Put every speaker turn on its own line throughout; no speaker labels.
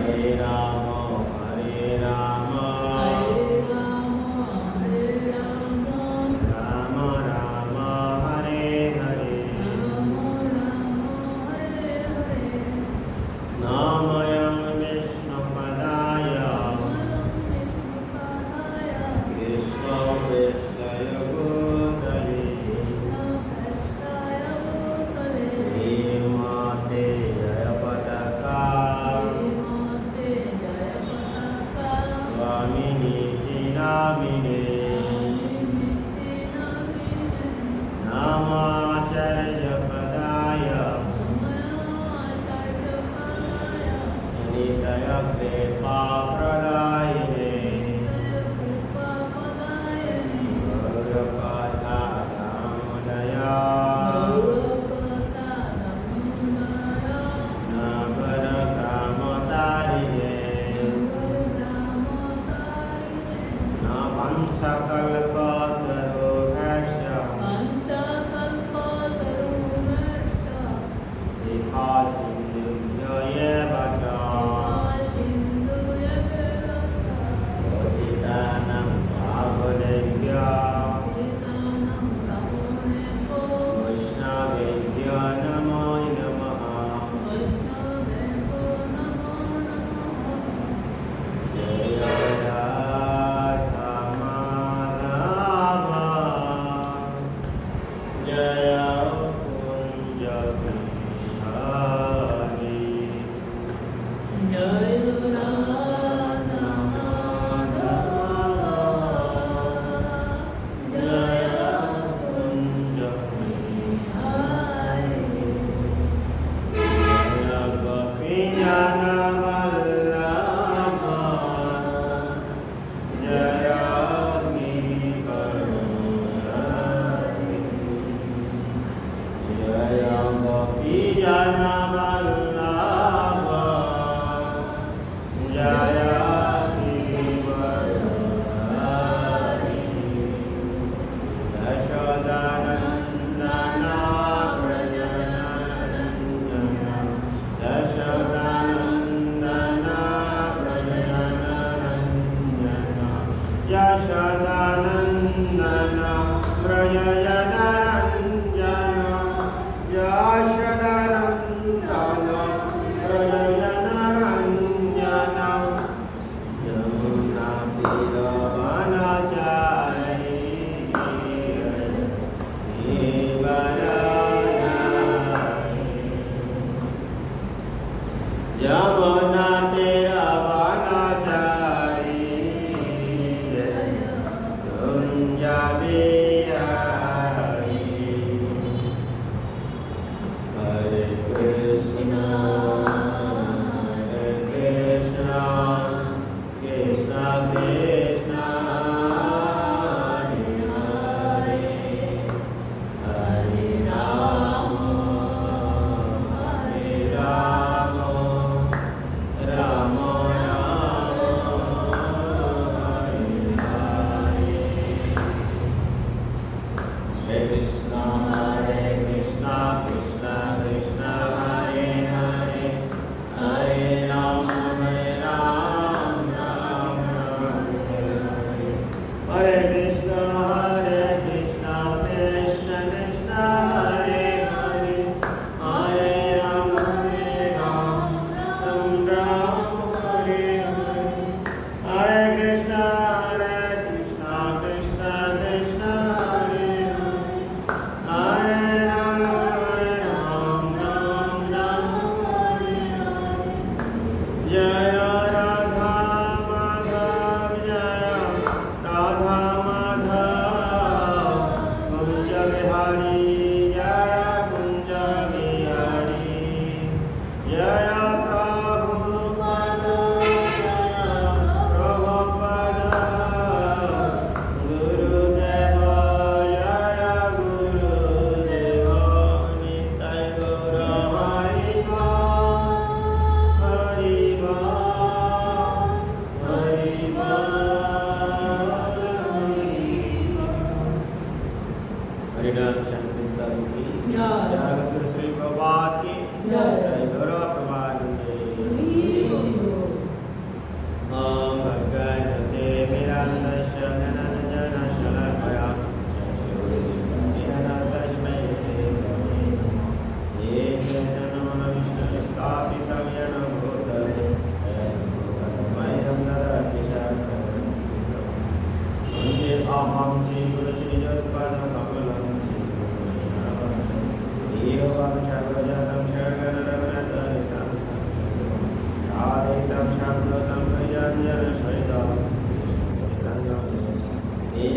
Hare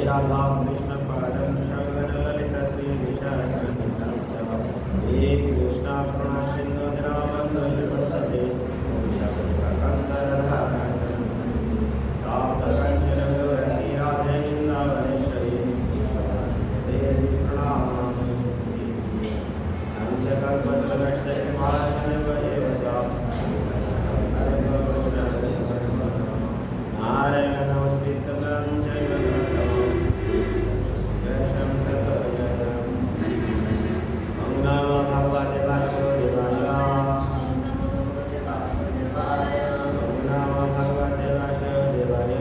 Radha Krishna पादम Shankar Lalit Shri Vishal हे कृष्ण करुणा सिंधु दीनबंधु जगत्पते राधे वृंदावनेश्वरी देवी प्रणामामि नारायण नमस्कृतं जय भगवते वासुदेवाय नमो भगवते वासुदेवाय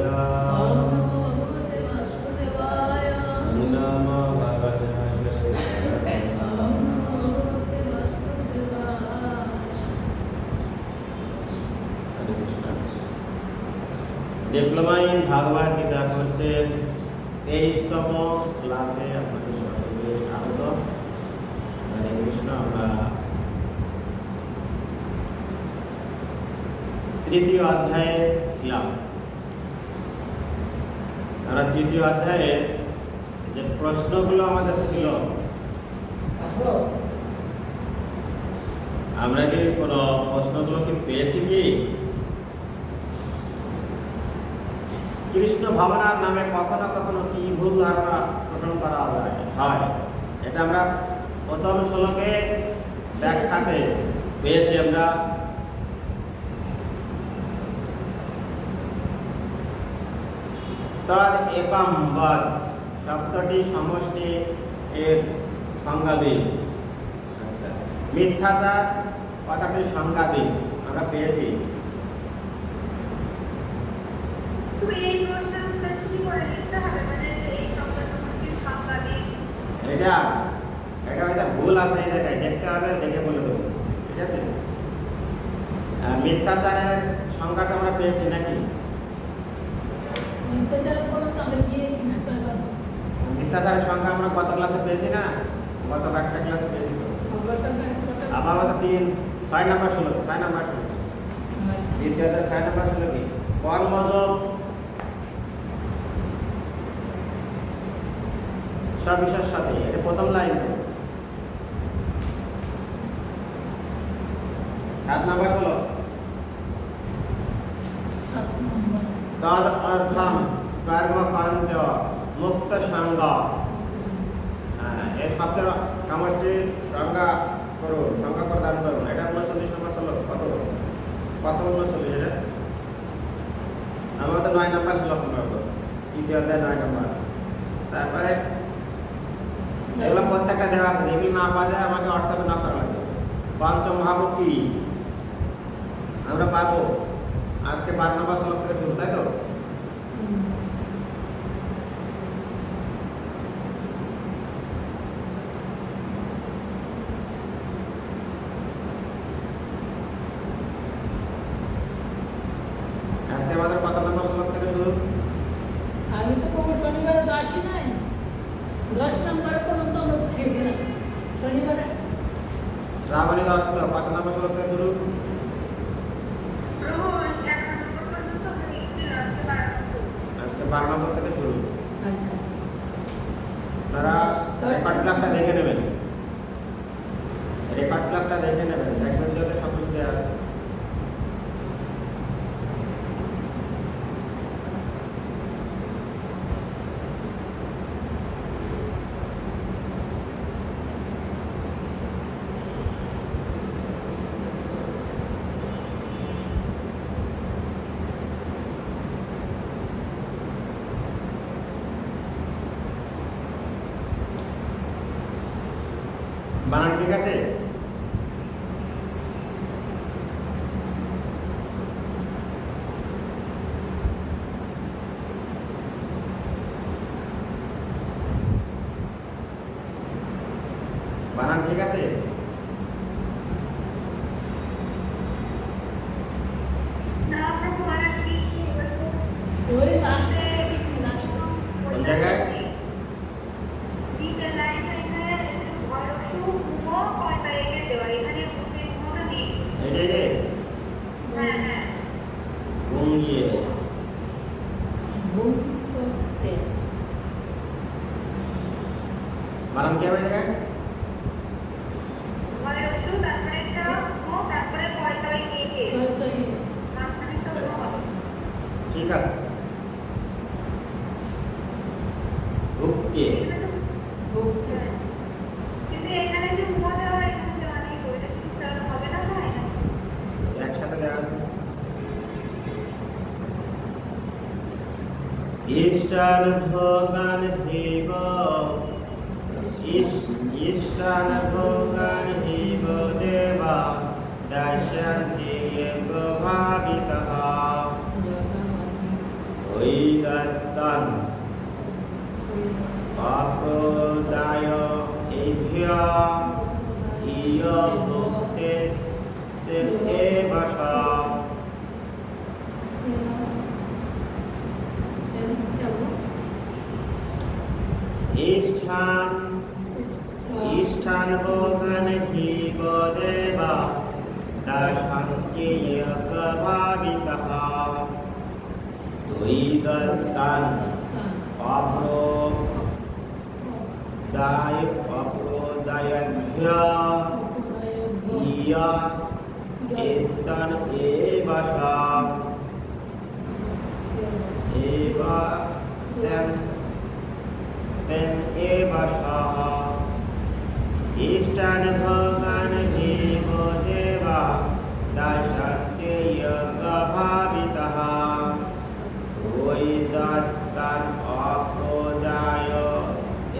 नमो भगवते डिप्लोमा इन भागवत गीता कोर्सेर 23তম ক্লাসে আপনাদের সকলকে স্বাগত। হরে কৃষ্ণ। আমরা তৃতীয় অধ্যায়ে ছিলাম। আমরা তৃতীয় অধ্যায়ে যে প্রশ্নগুলো আমাদের ছিল, আমরা কি কোনো প্রশ্নগুলো কি পেয়েছি কি? কৃষ্ণ ভাবনার নামে কখনো কখনো কি ভুল ধারণা পোষণ করা হয়, এটা আমরা প্রথম শ্লোকে ব্যাখ্যাতে পেয়েছি। আমরা তদ একম বদ শব্দটি সমষ্টি এর সংজ্ঞা দিই। আচ্ছা, মিথ্যাচার কথাটির সংজ্ঞা দিই আমরা পেয়েছি। এটা হয়তো ভুল আছে, এই জায়গায় দেখতে হবে, দেখে বলে দেবো, ঠিক আছে? মিথ্যাচারের সংজ্ঞাটা আমরা পেয়েছি নাকি? মিথ্যাচারের সংজ্ঞা আমরা গত ক্লাসে পেয়েছি না? গত একটা ক্লাসে পেয়েছি তো। আবার 6 নাম্বার ছিল, 6 নাম্বার ছিল দ্বিতীয়তে 6 নাম্বার ছিল কি? কর্মযোগ সবিশেষ সাথে, এটা প্রথম লাইন। 7 নাম্বার হলো তদ অর্থম কর্মকাণ্ড মুক্ত সঙ্গ। এই শব্দের সমষ্টির সংজ্ঞা করুন, সংজ্ঞা প্রদান করুন। এটা 39 নম্বর ছিল। কত 39? এটা আমাদের 9 নাম্বার শ্লোক নম্বর, তৃতীয় অধ্যায় 9 নাম্বার। তারপরে এগুলো প্রত্যেকটা দেওয়া আছে, যেগুলো না পাওয়া যায় আমাকে হোয়াটসঅ্যাপে নক করা লাগবে। পঞ্চমহাভূত কি আমরা পাবো আজকে 12 নম্বর শ্লোক থেকে শুরু, তাই তো? আজকে আমাদের কত নম্বর শ্লোক থেকে শুরু?
আমি তো কোনো শনিবারে 10ই নাই, 10 নম্বরে পর্যন্ত আমরা খেয়েছিলাম। শনিবারে
শ্রাবণী দত্ত কত নম্বর শ্লোক থেকে শুরু? আজকে 12 নম্বর থেকে শুরু। আপনারা রেকর্ড ক্লাসটা দেখে নেবেন, রেকর্ড ক্লাসটা দেখে নেবেন, দেখবেন যে সব কিছু দেওয়া আছে। বানান ঠিক আছে? বানান ঠিক আছে? কোন জায়গায়? ভুঙ্গিয়ে
ভুঙ্গতে
বানান কি হবে জায়গায়
মানে ওষুধ তারপরে একটা ও তারপরে পয়তাই কে
কয়তাই
মাঝখানে তো ও হবে
ঠিক আছে ভুক্তে
ভুঙ্গতে
কিন্তু এখানে যে উমা দেওয়া হয় এখানে মানে ওইটা কি তাহলে হবে না হয় না
একসাথে দেওয়া আছে ইষ্টান ভোগান হেব ইষ্টান ভোগান হেব দেবা দাস্যন্তি এব ভাবিতঃ ওই দত্তন অপ্রদায় এভ্য ইয় ভুক্তেস্তে এব ইষ্ঠান ইষ্ঠান ভোগন জীব দেবা দাশান্ত্যেয়ক ভাবিতঃ তুই দত্তান অপ্রদায়ভ্য ইয়া ইষ্টান এবাশ এবা তেন এবাশ ইষ্টান ভোগান জীব দেবা দাশান্ত্যেয়ক ভাবিতঃ ওই দত্তান অপ্রদায়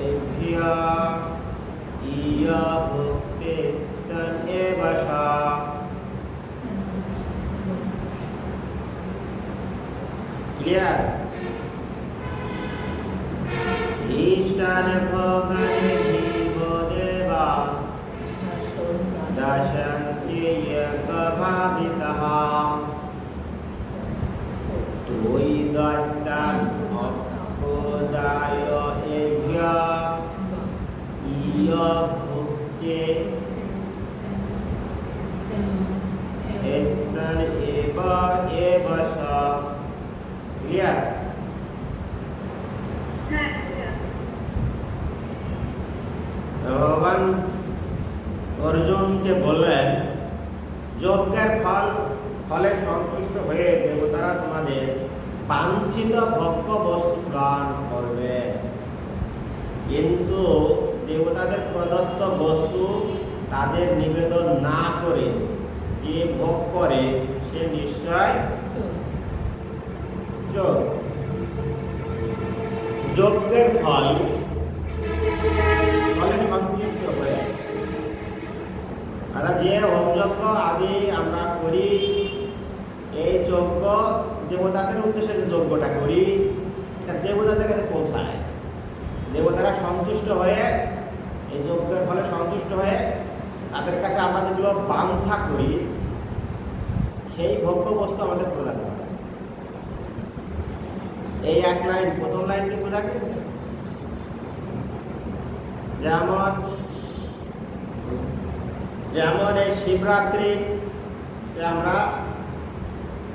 এভ্য ইয় ভুক্তেস্তন এবাশ ক্লিয়ার ইষ্টান ভোগান জীব দেবা দাশান্ত্যেয়ক ভাবিতঃ তুই দত্তান অপ্রদায় এভ্য ইয় ভুক্তে স্তন এবাশ ক্লিয়ার
হ্যাঁ ঠিক আছে
ভগবান অর্জুনকে বললেন যজ্ঞের ফলে সন্তুষ্ট হয়ে দেবতারা তোমাদের বাঞ্ছিত ভক্ষ বস্তু দান করবে কিন্তু দেবতাদের প্রদত্ত বস্তু তাদের নিবেদন না করে যে ভোগ করে সে নিশ্চয় চোর যজ্ঞের ফলে সন্তুষ্ট হয়ে অর্থাৎ যে হোমযজ্ঞ আদি আমরা করি এই যজ্ঞ দেবতাদের উদ্দেশ্যে যে যজ্ঞটা করি এটা দেবতাদের কাছে পৌঁছায় দেবতারা সন্তুষ্ট হয়ে এই যজ্ঞের ফলে সন্তুষ্ট হয়ে তাদের কাছে আমরা যেগুলো বাঞ্ছা করি সেই ভোগ্য বস্তু আমাদের প্রদান করে এই এক লাইন প্রথম লাইনকে বোঝা কি যেমন এই শিবরাত্রি আমরা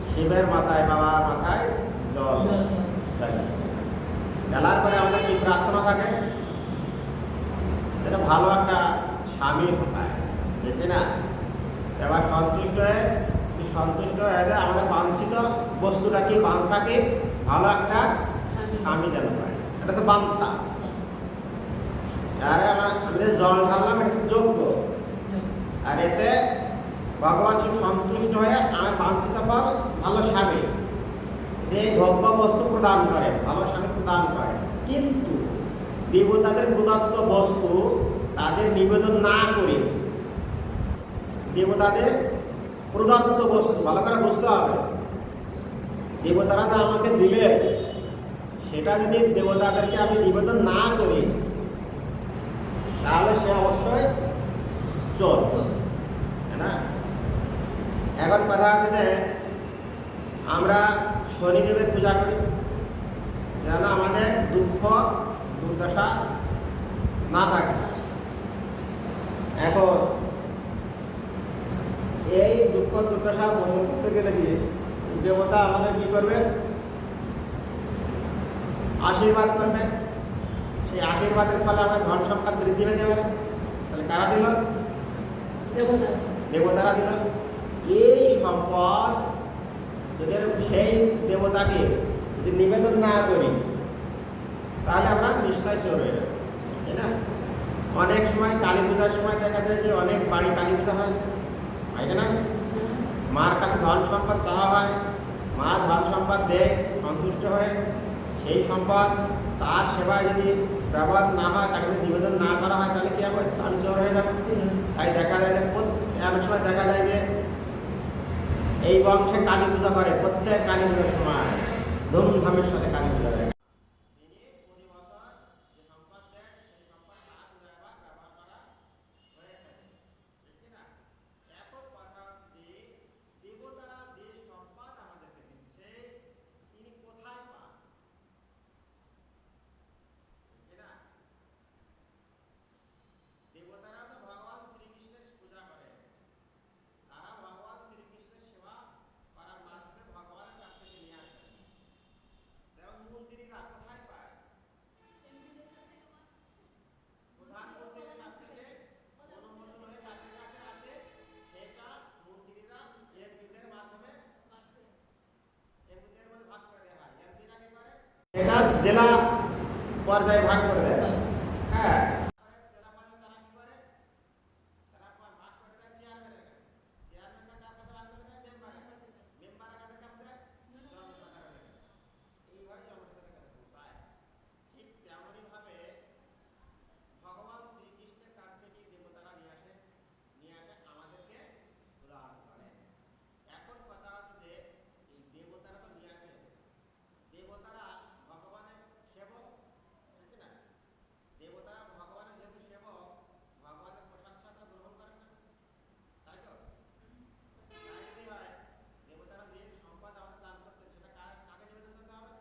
শিবের মাথায় বাবার মাথায় জল ঢালি ঢালার পরে আমাদের কি প্রার্থনা থাকে এটা ভালো একটা স্বামী হয় বুঝলি না এবার সন্তুষ্ট হয়ে যায় আমাদের বাঞ্ছিত বস্তুটা কি বাঞ্ছা কি ভালো একটা স্বামী যেন পায় এটা তো বাঞ্ছা আরে আমাদের জল ঢাললাম এটা হচ্ছে যোগ্য আর এতে ভগবান শিব সন্তুষ্ট হয়ে আমার বাঞ্ছিত ফল ভালো স্বামী এই ভোগ্য বস্তু প্রদান করে ভালো স্বামী প্রদান করে কিন্তু দেবতাদের প্রদত্ত বস্তু তাদের নিবেদন না করে দেবতাদের প্রদত্ত বস্তু ভালো করে বুঝতে হবে দেবতারা যা আমাকে দিলে সেটা যদি দেবতাদেরকে আমি নিবেদন না করি তাহলে সে অবশ্যই চোর না এখন কথা আছে যে আমরা শনিদেবের পূজা করি যেন আমাদের দুঃখ দুর্দশা না থাকে এখন এই দুঃখ দুর্দশা মোচন করতে গেলে কি দেবতা আমাদের কি করবে? আশীর্বাদ করবে। সেই আশীর্বাদের ফলে আমরা ধন সম্পদ বৃদ্ধি পেতে পারে। তাহলে কারা দিল?
দেবতা
দেবতারা দিল। এই সম্পদ যদি সেই দেবতাকে যদি নিবেদন না করি তাহলে আমরা নিশ্চয় চোর হয়ে যাবো, তাই না? অনেক সময় কালী পূজার সময় দেখা যায় যে অনেক বাড়ি কালী পূজা হয় না? মার কাছে ধন সম্পদ চাওয়া হয়, মা ধন সম্পদ দেয় সন্তুষ্ট হয়ে। সেই সম্পদ তার সেবায় যদি ব্যবহার না হয়, তাকে যদি নিবেদন না করা হয়, তাহলে কি হবে? আমি চোর হয়ে যাবো। তাই দেখা যায় যে অনেক সময় দেখা যায় যে এই বংশে কালী পূজা করে, প্রত্যেক কালী পূজার সময় ধুমধামের সাথে কালী পূজা করে। তিনি প্রতি বছর যে সম্পদ দেন সেই সম্পদ তার পূজায় আবার ব্যবহার করা হয়ে থাকে, ঠিক কি না? এখন কথা হচ্ছে যে দেবতারা যে সম্পদ আমাদেরকে দিচ্ছে তিনি কোথায় পান, ঠিক কি না? দেবতারা তো ভগবান শ্রীকৃষ্ণের পূজা করে, তারা ভগবান শ্রীকৃষ্ণের সেবা করার মাধ্যমে ভগবানের কাছ থেকে নিয়ে আসেন। যেমন মন্দিরীরা কোথায় পায়? প্রধানমন্ত্রীর কাছ থেকে অনুমোদন হয়ে যাদের কাছে আসে, সেটা মন্ত্রীরা এমপিদের মাধ্যমে এমপিদের মধ্যে ভাগ করে দেওয়া হয়। এমপিরা কি করে? এটা জেলা পর্যায়ে ভাগ করে দেয়। হ্যাঁ, জেলা পর্যায়ে তারা কি করে? তারা ভাগ করে দেয় চেয়ারম্যানের কাছে। চেয়ারম্যানরা কার কাছে ভাগ করে দেয়? মেম্বারের কাছে। মেম্বাররা কাদের কাছে দেয়? জনসাধারণের কাছে। এইভাবে জনসাধারণের কাছে পৌঁছায়। ঠিক তেমনই ভাবে ভগবান শ্রীকৃষ্ণের কাছ থেকে দেবতারা নিয়ে আসে আমাদেরকে প্রদান করে। এখন কথা হচ্ছে যে এই দেবতারা তো নিয়ে আসে, দেবতারা ভগবানের সেবক, ঠিক না? দেবতারা ভগবানের যেহেতু সেবক, ভগবানের প্রসাদ ছাড়া গ্রহণ করেন না, তাই তো? তাই যদি হয়, দেবতারা যে সম্পদ আমাদের দান করছেন সেটা কাকে নিবেদন করতে হবে?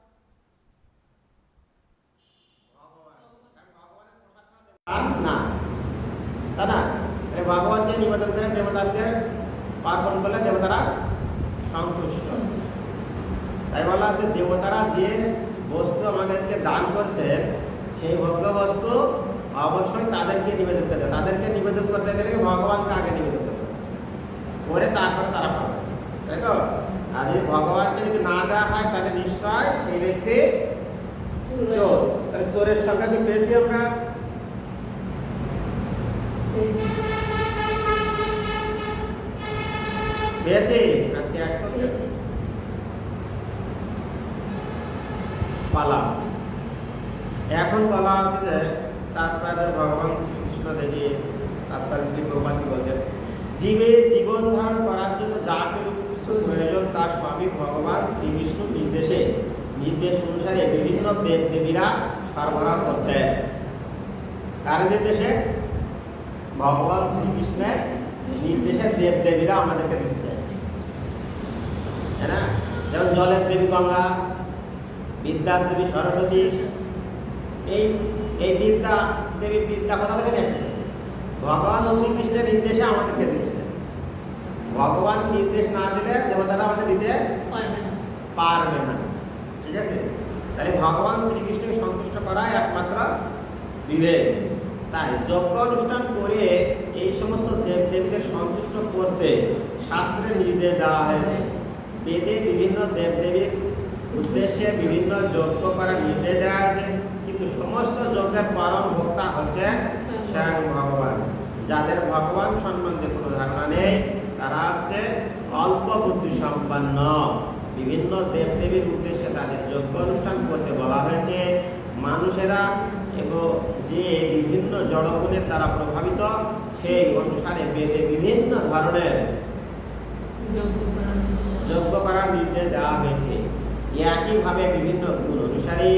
ভগবান। কারণ ভগবানের প্রসাদ ছাড়া না, তাই না? ভগবানকে নিবেদন করে দেবতাদের অর্পণ করলে দেবতারা সন্তুষ্ট। তাই বলা আছে দেবতারা যে বস্তু আমাদেরকে দান করছেন সেই ভোগ্য বস্তু অবশ্যই তাদেরকে নিবেদন করতে হবে। তাদেরকে নিবেদন করতে গেলে ভগবানকে আগে নিবেদন করতে হবে, করে তারপরে তারা পাবে, তাই তো? আর যদি ভগবানকে যদি না দেওয়া হয় তাহলে নিশ্চয় সেই ব্যক্তি চোর। তাহলে চোরের সংখ্যা কি পেয়েছি আমরা? পেয়েছি। আজকে 100 পালা। এখন বলা হচ্ছে যে তারপরে ভগবান শ্রীকৃষ্ণ দেখে তারপরে শ্রী প্রভুপাদ কি বলছেন, জীবের জীবন ধারণ করার জন্য যা প্রয়োজন তা স্বামী ভগবান শ্রীকৃষ্ণ নির্দেশ অনুসারে বিভিন্ন দেব দেবীরা সরবরাহ করছে। কার নির্দেশে? ভগবান শ্রীকৃষ্ণের নির্দেশে দেব দেবীরা আমাদেরকে দিচ্ছে, তাই না? যেমন জলের দেবী গঙ্গা, বিদ্যার দেবী সরস্বতী। এই বিদ্যা দেবী বিদ্যা কোথা থেকে এসেছে? ভগবান শ্রীকৃষ্ণের নির্দেশে আমাদেরকে দিচ্ছে। ভগবান নির্দেশ না দিলে দেবতারা আমাদের দিতে পারবে না, ঠিক আছে? তাহলে ভগবান শ্রীকৃষ্ণকে সন্তুষ্ট করা একমাত্র বিবেক। তাই যজ্ঞ অনুষ্ঠান করে এই সমস্ত দেব দেবীদের সন্তুষ্ট করতে শাস্ত্রে নির্দেশ দেওয়া হয়েছে। বেদে বিভিন্ন দেব দেবীর উদ্দেশ্যে বিভিন্ন যজ্ঞ করার নির্দেশ দেওয়া হয়েছে, কিন্তু সমস্ত যজ্ঞের পরম ভোক্তা হচ্ছেন স্বয়ং ভগবান। যাদের ভগবান সম্বন্ধে কোনো ধারণা নেই তারা হচ্ছে অল্প বুদ্ধি সম্পন্ন। বিভিন্ন দেব দেবীর উদ্দেশ্যে তাদের যজ্ঞ অনুষ্ঠান করতে বলা হয়েছে। মানুষেরা এবং যে বিভিন্ন জড়গুণের দ্বারা প্রভাবিত সেই অনুসারে বেদে বিভিন্ন ধরনের যজ্ঞ করার নির্দেশ দেওয়া হয়েছে। একইভাবে বিভিন্ন গুণ অনুসারে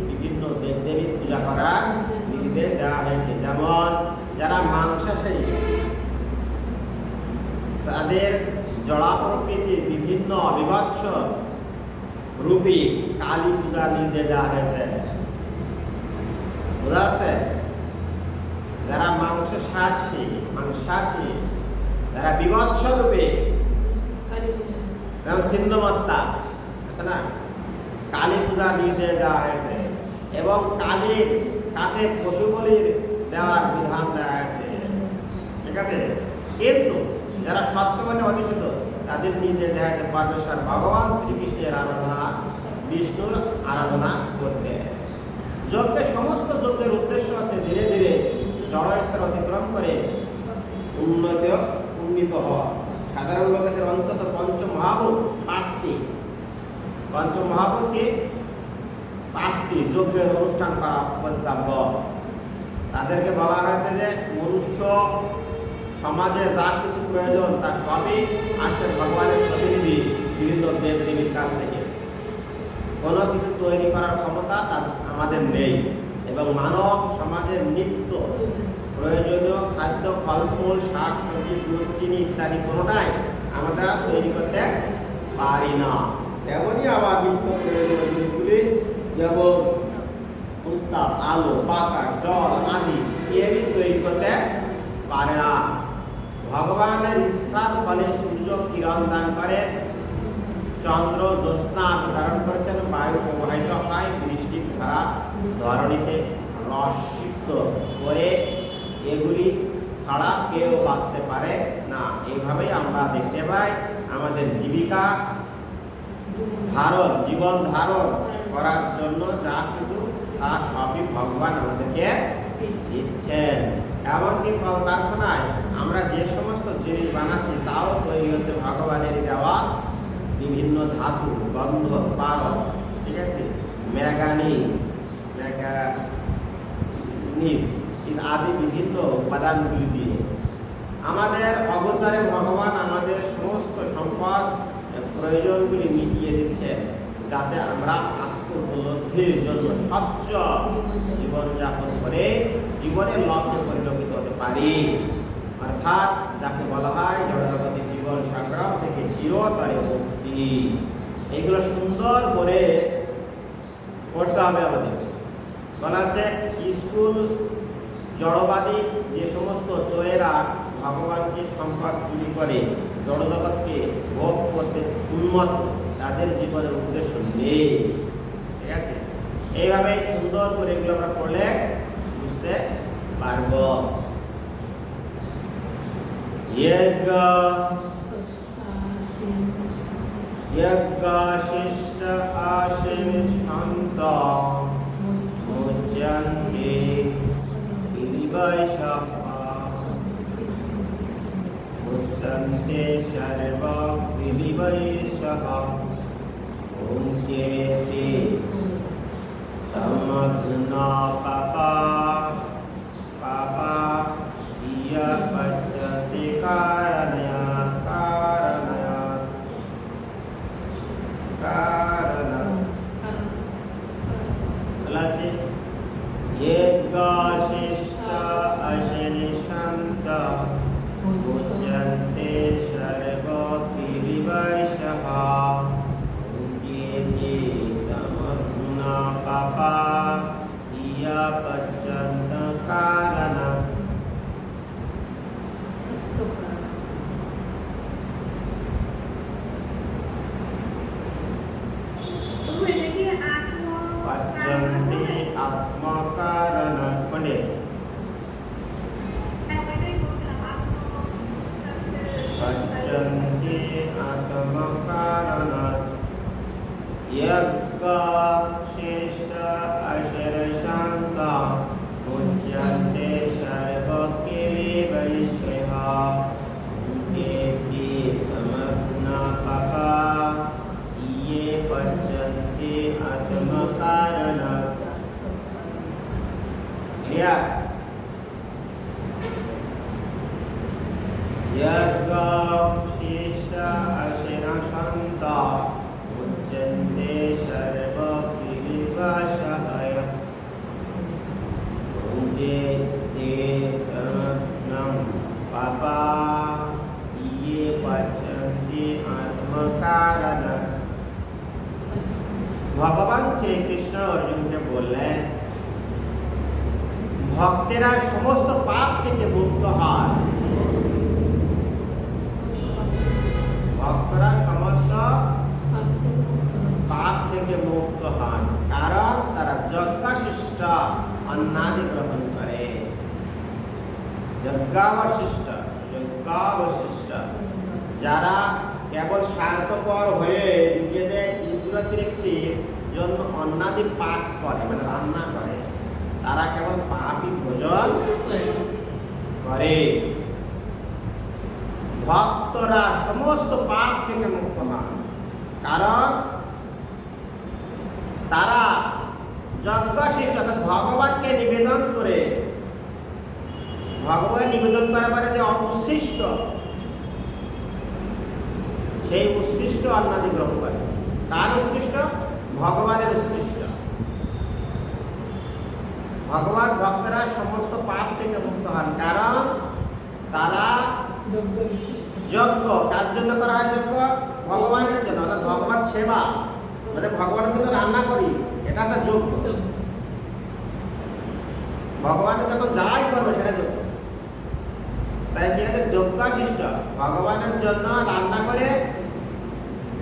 বিভিন্ন দেব দেবীর পূজা করার নির্দেশ দেওয়া হয়েছে। যেমন যারা মাংসাশী তাদের জড়া প্রকৃতির বিভিন্ন বিভৎস রূপী কালী পূজার নির্দেশ দেওয়া হয়েছে। বোঝা যাচ্ছে? যারা মাংসাশী যারা বিভৎস রূপে যেমন ছিন্নমস্তা আছে না, কালী পূজার নির্দেশ দেওয়া হয়েছে এবং কালীর কাছে পশু বলির দেওয়ার বিধান দেওয়া হয়েছে, ঠিক আছে। কিন্তু যারা সত্যবাদী অধিষ্ঠিত তাদের নির্দেশ দেওয়া হয়েছে পরমেশ্বর ভগবান শ্রীকৃষ্ণের আরাধনা, বিষ্ণুর আরাধনা করতে। যজ্ঞের সমস্ত যজ্ঞের উদ্দেশ্য হচ্ছে ধীরে ধীরে জড় স্তর অতিক্রম করে উন্নীত হওয়া। সাধারণ লোকেদের অন্তত পঞ্চমহাভূত পঞ্চমহাভূতকে 5টি যজ্ঞের অনুষ্ঠান করা কর্তব্য। তাদেরকে বলা হয়েছে যে মনুষ্য সমাজে যা কিছু প্রয়োজন তার সবই আসছে ভগবানের প্রতিনিধি বিভিন্ন দেব দেবীর কাছ থেকে। কোনো কিছু তৈরি করার ক্ষমতা তার আমাদের নেই এবং মানব সমাজের নিত্য প্রয়োজনীয় খাদ্য, ফলমূল, শাক সবজি, দুধ, চিনি ইত্যাদি কোনোটাই আমরা তৈরি করতে পারি না। তেমনই আবার নিত্য প্রয়োজনীয় জিনিসগুলি যেমন উত্তাপ, আলো, বাতাস, জল আদি কেউই তৈরি করতে পারে না। ভগবানের ইচ্ছার ফলে সূর্য কিরণ দান করে, চন্দ্র জ্যোৎস্না ধারণ করেছেন, বায়ু প্রবাহিত হয়, বৃষ্টির ধারা ধরণীতে রসিক্ত করে, এগুলি ছাড়া কেউ বাঁচতে পারে না। এইভাবেই আমরা দেখতে পাই আমাদের জীবিকা ধারণ, জীবন ধারণ করার জন্য যা কিছু তা সবই ভগবান আমাদেরকে দিচ্ছেন। এমনকি কলকারখানায় আমরা যে সমস্ত জিনিস বানাচ্ছি তাও তৈরি হচ্ছে ভগবানের দেওয়া বিভিন্ন ধাতু, গন্ধ, পারদ, ঠিক আছে, ম্যাঙ্গানিজ আদি বিভিন্ন উপাদানগুলি দিয়ে। আমাদের অগোচরে ভগবান আমাদের সমস্ত সম্পদ প্রয়োজনগুলি মিটিয়ে দিচ্ছেন যাতে আমরা আত্মোপলব্ধির জন্য স্বচ্ছ জীবনযাপন করে জীবনের লক্ষ্যে পরিণত হতে পারি। অর্থাৎ যাকে বলা হয় জড়জগতের জীবন সংগ্রাম থেকে চিরতরে মুক্তি। এইগুলো সুন্দর করে পড়তে হবে আমাদের। বলা আছে স্কুল জড়বাদী যে সমস্ত চোরেরা ভগবানকে সম্পদ চুরি করে জড়জগৎকে ভোগ করতে উন্মত্ত, তাদের জীবনের উদ্দেশ্য নেই, ঠিক আছে। এইভাবে সুন্দর করে এগুলো আমরা পড়লে বুঝতে পারব। শিষ্ট আশীন শান্ত মুচ্যন্তে বিনিবৈষঃ মুচ্যন্তে সর্ব বিনিবৈষঃ ওঙ্কেতে তমগ্না পাপা পাপা ইয়া পশ্যন্তে কারণয়া কারণয়া কারণ বলাছে শিষ্ট অশনি শান্ত মুচ্যন্তে সর্ব বিনিবৈষঃ ওঙ্কেতে তমগ্না পাপা ইয়া পশ্যন্তে কারণ। পশ্যন্তে আত্মকারণ পড়ে পশ্যন্তে আত্মকারণ শিষ্ট অশর শান্ত মুচ্যন্তে সর্ব বিনিবৈষঃ ওঙ্কেতে তমগ্না পাপা ইয়ে পশ্যন্তে আত্মকারণ। ক্লিয়ার? শিষ্ট অশর শান্ত মুচ্যন্তে সর্ব বিনিবৈষঃ ওঙ্কেতে তমগ্না পাপা ইয়ে পশ্যন্তে আত্মকারণ। ভগবান শ্রীকৃষ্ণ অর্জুনকে বললেন ভক্তেরা সমস্ত পাপ থেকে মুক্ত হয়। ভক্তরা সমস্ত
পাপ থেকে মুক্ত হয়।
পাপ থেকে মুক্ত হন, কারণ তারা যজ্ঞাশিষ্ট অন্নাদি গ্রহণ করে। যজ্ঞাবশিষ্ট যারা কেবল স্বার্থপর হয়ে নিজেদের ইন্দ্র তৃপ্তির জন্য অন্নাদি পাক করে, মানে রান্না করে, তারা কেবল পাপই ভোজন করে। ভক্তরা সমস্ত পাপ থেকে মুক্ত হন, কারণ তারা যজ্ঞশিষ্ট অর্থাৎ ভগবানকে নিবেদন করে, ভগবান নিবেদন করা মানে যে অবশিষ্ট, সেই উচ্ছিষ্ট অন্নাদি গ্রহণ করে। কার উচ্ছিষ্ট? ভগবানের উচ্ছিষ্ট। ভগবান ভক্তরা সমস্ত পাপ থেকে মুক্ত হন, কারণ তারা
যোগ্য বিশিষ্ট
যজ্ঞ কার জন্য করা হয়? যজ্ঞ ভগবানের জন্য, অর্থাৎ ভগবান সেবা, মানে ভগবানের জন্য রান্না করি, এটা একটা যজ্ঞ। ভগবানের যখন যাই করবে সেটা যজ্ঞ। তাই কি আছে? যজ্ঞাশিষ্ট ভগবানের জন্য রান্না করে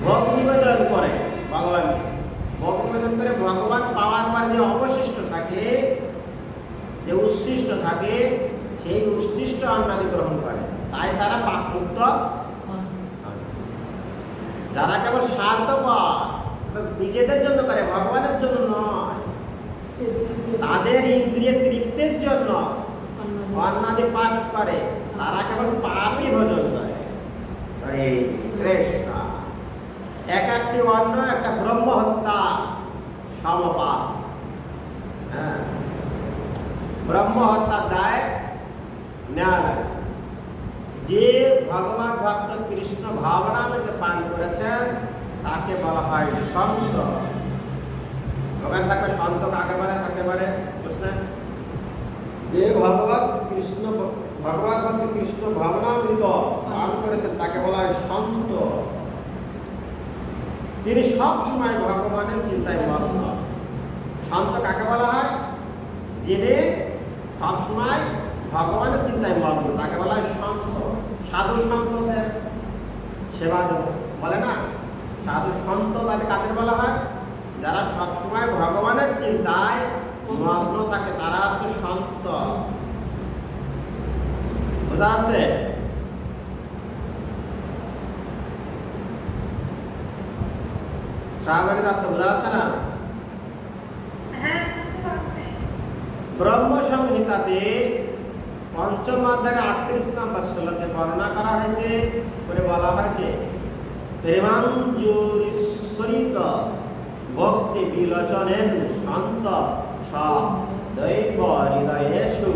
ভোগ নিবেদন করে ভগবানকে। ভোগ নিবেদন করে ভগবান পাওয়ার পরে যে অবশিষ্ট থাকে, যে উচ্ছিষ্ট থাকে, সেই উচ্ছিষ্ট অন্নাদি গ্রহণ করে, তাই তারা পাপ মুক্ত। যারা কেবল স্বার্থপর, নিজেদের জন্য করে, ভগবানের জন্য নয়, তাদের ইন্দ্রিয় তৃপ্তির জন্য অন্নাদি পাপ করে, তারা কেবল পাপই ভোজন করে। হরে কৃষ্ণ। এক একটি অন্ন একটা ব্রহ্ম হত্যা সমপাপ। হ্যাঁ, ব্রহ্ম হত্যার দায় নেওয়া লাগে। যে ভগবান ভক্ত কৃষ্ণ ভাবনামৃতে পান করেছেন তাকে বলা হয় সন্ত। ওখানে থাকবে সন্ত কাকে বলে? থাকতে পারে বুঝলেন? যে ভগবান ভক্ত কৃষ্ণ ভাবনামৃত পান করেছেন তাকে বলা হয় সন্ত। তিনি সব সময় ভগবানের চিন্তায় মগ্ন। সন্ত কাকে বলা হয়? যিনি সব সময় ভগবানের চিন্তায় মগ্ন, তাকে বলা হয় সন্ত। সাধু সন্তদের সেবা বলে না, সাধু সন্ত তাদের কাদের বলা হয়? যারা সবসময় ভগবানের চিন্তায় মগ্ন থাকে, তারা হচ্ছে সন্ত। বোঝা আছে? শ্রাবণী দত্ত বোঝা আছে না?
হ্যাঁ, বুঝতে পারছি।
ব্রহ্ম সংহিতাতে পঞ্চম অধ্যায়ের 38 নম্বর শ্লোকে বর্ণনা করা হয়েছে, করে বলা হয়েছে, প্রেমাঞ্জুরিশ্বরিত ভক্তি বিলোচনেন সন্ত সদৈব হৃদয়েষু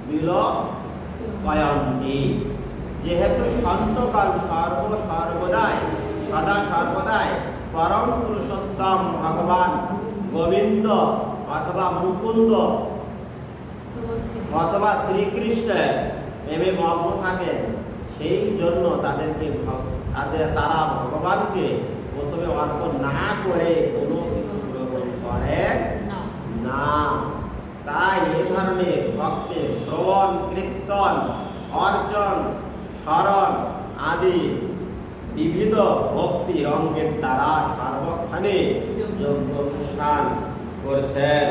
বিলপয়ন্তি। যেহেতু সন্তকাল সর্বদাই সদা সর্বদাই পরম পুরুষোত্তম ভগবান গোবিন্দ অথবা মুকুন্দ অথবা শ্রীকৃষ্ণের প্রেমে মগ্ন থাকেন, সেই জন্য তারা ভগবানকে প্রথমে অর্পণ না করে কোনো কিছু গ্রহণ করেন না। তাই এ ধরনের ভক্তের শ্রবণ, কীর্তন, অর্চন, স্মরণ আদি বিবিধ ভক্তি অঙ্গের দ্বারা সর্বক্ষণে যজ্ঞ অনুষ্ঠান করছেন।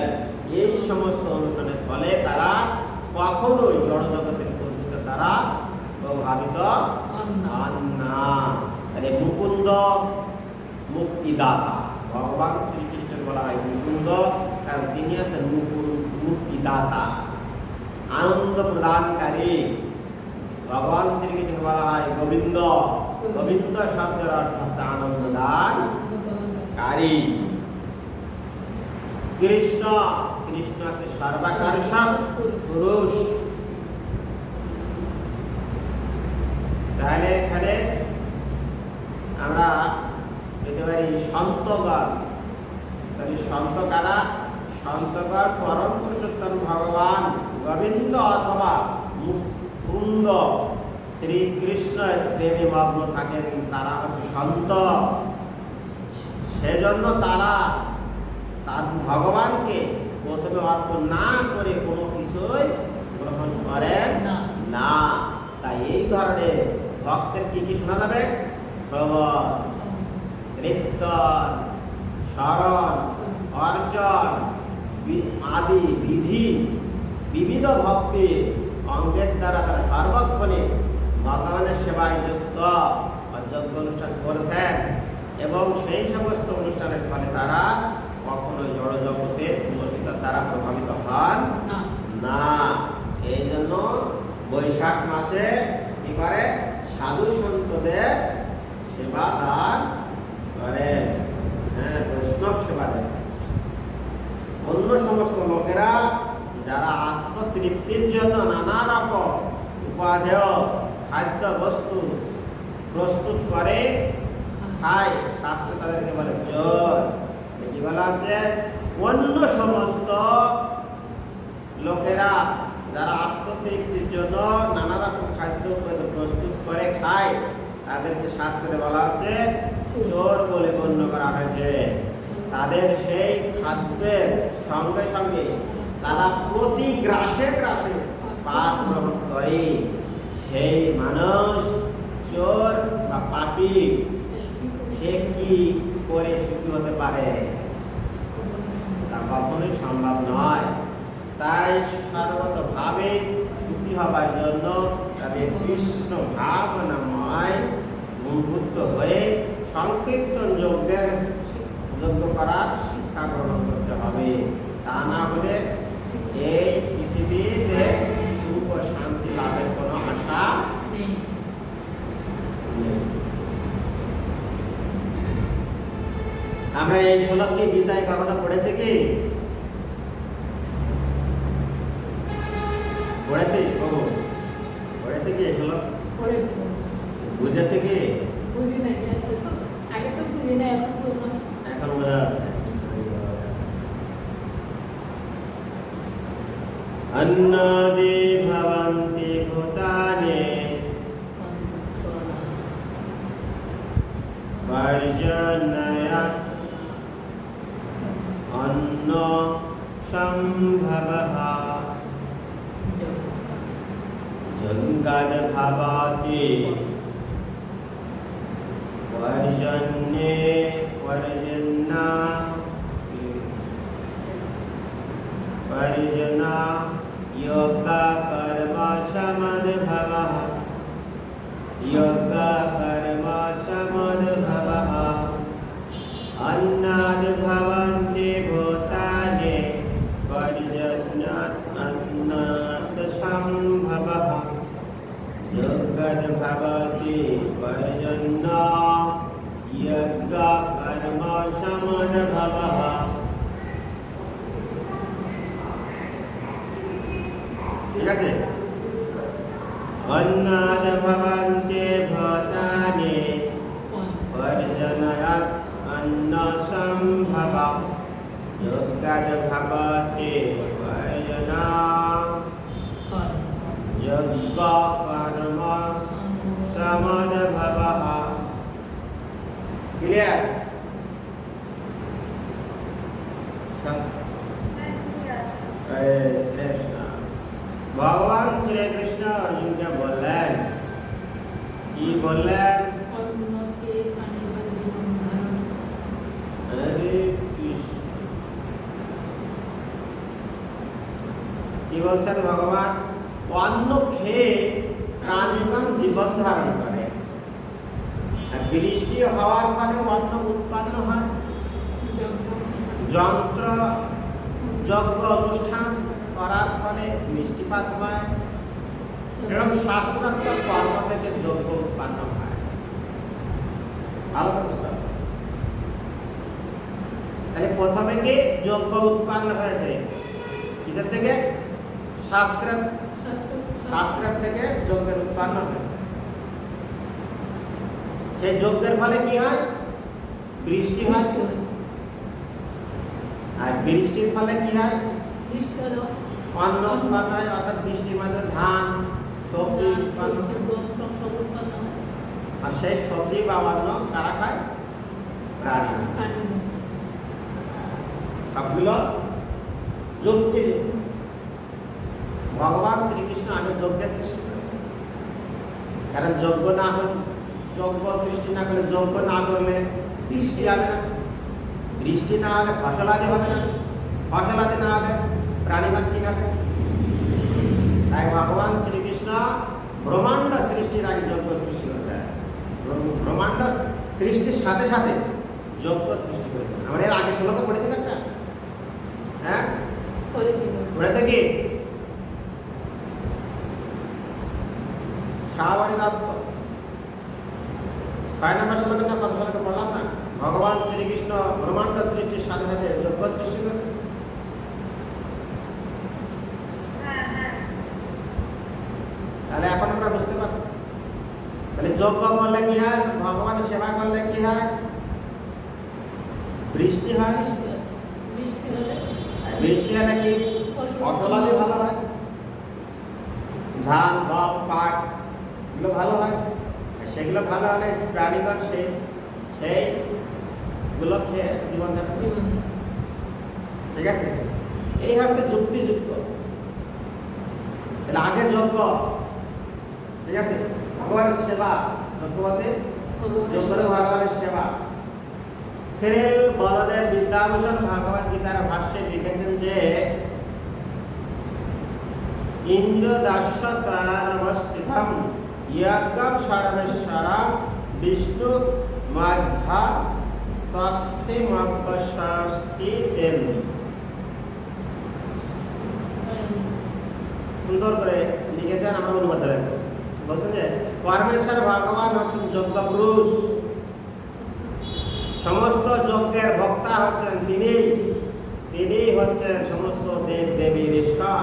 এই সমস্ত অনুষ্ঠানের ফলে তারা কখনোই জড়জগতের পরিচিত দ্বারা প্রভাবিত হন না। তাহলে মুকুন্দ মুক্তিদাতা, ভগবান শ্রীকৃষ্ণের বলা হয় মুকুন্দ, কারণ তিনি আছেন মুক্তিদাতা, আনন্দ প্রদানকারী। ভগবান শ্রীকৃষ্ণ বলা হয় গোবিন্দ। গোবিন্দ শব্দের অর্থ হচ্ছে আনন্দ দানকারী। কৃষ্ণ হচ্ছে সর্বাকর্ষক পুরুষ। তাহলে এখানে আমরা পেতে পারি সন্তগণ। তাহলে সন্ত কারা? সন্তগণ পরম পুরুষোত্তম ভগবান গোবিন্দ অথবা মুকুন্দ শ্রীকৃষ্ণের প্রেমে মগ্ন থাকেন, তারা হচ্ছে সন্ত। সেজন্য তারা তার ভগবানকে প্রথমে অর্পণ না করে কোনো কিছুই গ্রহণ করেন না। তাই এই ধরনের ভক্তের কি কি শোনা যাবে? শ্রবণ, কীর্তন, স্মরণ, অর্চন আদি বিধি বিবিধ ভক্তি অঙ্গের দ্বারা তারা সর্বক্ষণে ভগবানের সেবায় যুক্ত যজ্ঞ অনুষ্ঠান করছেন এবং সেই সমস্ত অনুষ্ঠানের ফলে তারা কখনোই জড় জগতে তুলসিতার দ্বারা প্রভাবিত হন না। এই জন্য বৈশাখ মাসে কি করে সাধু সন্তদের সেবা দান করে, বৈষ্ণব সেবা দেয়। অন্য সমস্ত লোকেরা যারা আত্মতৃপ্তির জন্য নানা রকম উপাদেয় খাদ্য বস্তু প্রস্তুত করে খায়, শাস্ত্রে তাদেরকে বলে চোর। এটি বলা হচ্ছে অন্য সমস্ত লোকেরা যারা আত্মতৃপ্তির জন্য নানা রকম খাদ্য প্রস্তুত করে খায় তাদেরকে শাস্ত্রে বলা হচ্ছে চোর বলে গণ্য করা হয়েছে। তাদের সেই খাদ্যের সঙ্গে সঙ্গে তারা প্রতি গ্রাসে গ্রাসে পাপ গ্রহণ করে। সেই মানুষ চোর বা পাপী সে কি করে সুখী হতে পারে? তা কখনোই সম্ভব নয়। তাই সর্বতভাবে সুখী হবার জন্য তাদের কৃষ্ণ ভাবনাময় উদ্বুদ্ধ হয়ে সংকীর্তন যজ্ঞ করার শিক্ষা গ্রহণ করতে হবে। তা না হলে এই পৃথিবীতে সুখ ও শান্তি লাভের কোনো আশা নেই। আমরা এই 16টি গীতায় কখনো পড়েছি কি? পড়েছি বাবু? পড়েছে কি এগুলো?
পড়েছি।
বুঝেছে কি?
বুঝি নাই, আগে তো বুঝি না, এখন বুঝলাম।
এখন বোঝা যাচ্ছে। अन्नादि भवन्ति भूतानि पर्जन्यात् अन्न सम्भवः जङ्गाद् भवति पर्जन्ये पर्जना योग कर्म समद्भवः योग कर्म समद्भवः अन्नाद् भवन्ति भूतानि पर्जन्यात् अन्नात् सम्भवः योगद् भवति पर्जन्या यज्ञ कर्म समद्भवः। ঠিক আছে? अन्नाद् भवन्ति भूतानि पर्जन्यात् अन्न सम्भवः योगाद् भवति पर्जना यज्ञ कर्म समद्भवः। क्लियर? ভগবান শ্রীকৃষ্ণ অর্জুনকে বললেন, কি বললেন? কি বলছেন ভগবান? অন্ন খেয়ে প্রাণীগণ জীবন ধারণ করে। বৃষ্টি হওয়ার ফলে অন্ন উৎপন্ন হয়, যন্ত্র যজ্ঞ অনুষ্ঠান করার ফলে বৃষ্টিপাত হয় এবং শাস্ত্রোক্ত কর্ম থেকে যজ্ঞ উৎপন্ন হয়। ভালো বুঝতে হবে। তাহলে প্রথমে কি যজ্ঞ উৎপন্ন হয়েছে? কিসের থেকে? শাস্ত্রের থেকে যজ্ঞের উৎপন্ন হয়েছে। সেই যজ্ঞের ফলে কি হয়? বৃষ্টি হয়। আর বৃষ্টির ফলে কি হয়? অন্ন উৎপন্ন হয়, অর্থাৎ বৃষ্টির মাধ্যমে ধান সবজি উৎপন্ন হয়। আর সেই সবজি বা অন্ন কারা খায়? প্রাণী। সবগুলো যুক্তি। ভগবান শ্রীকৃষ্ণ আগে যজ্ঞের সৃষ্টি করেছেন, কারণ যজ্ঞ না হলে যজ্ঞ সৃষ্টি না করলে, যজ্ঞ না করলে বৃষ্টি হবে না, বৃষ্টি না হলে ফসল আদি হবে না, ফসল আদি না হলে প্রাণীগণ কি হবে? তাই ভগবান শ্রীকৃষ্ণ ব্রহ্মাণ্ড সৃষ্টির আগে যজ্ঞ সৃষ্টি করেছে। ব্রহ্মাণ্ড সৃষ্টির সাথে সাথে যজ্ঞ সৃষ্টি করেছে। আমরা এর আগে শ্লোকে পড়েছি না একটা? হ্যাঁ, পড়েছে কি? শ্রাবণী দত্ত 6 নম্বর শ্লোকে না কত শ্লোকে পড়লাম না? ভগবান শ্রীকৃষ্ণ ব্রহ্মাণ্ড সৃষ্টির সাথে সাথে যজ্ঞ সৃষ্টি করেছে। তাহলে এখন আমরা বুঝতে পারছি। তাহলে যজ্ঞ করলে কি হয়? ভগবানের সেবা করলে কি হয়? বৃষ্টি হয়। বৃষ্টি হলে কি ফসল আদি ভালো হয়, ধান গম পাট এগুলো ভালো হয়। সেগুলো ভালো হলে প্রাণীগণ সেইগুলো খেয়ে জীবন যাপন করে। ঠিক আছে, এই হচ্ছে যুক্তিযুক্ত। তাহলে আগে যজ্ঞ, ঠিক আছে, ভগবানের সেবা, যজ্ঞ বলতে যজ্ঞ ভগবানের সেবা। শ্রীল বলদেব বিদ্যাভূষণ ভগবদ গীতার ভাষ্যে লিখেছেন যে ইন্দ্র দাস্যতানবস্থিতম ইয়াজ্ঞম সর্বেশ্বরম বিষ্ণু মাধ্যা তস্যমবশস্তি তেমনি। সুন্দর করে লিখেছেন, আমরা অনুবাদ দেখব। বলছেন যে পরমেশ্বর ভগবান হচ্ছেন যজ্ঞ পুরুষ, সমস্ত যজ্ঞের ভক্তা হচ্ছেন তিনি, তিনি হচ্ছেন সমস্ত দেব দেবীর ঈশ্বর।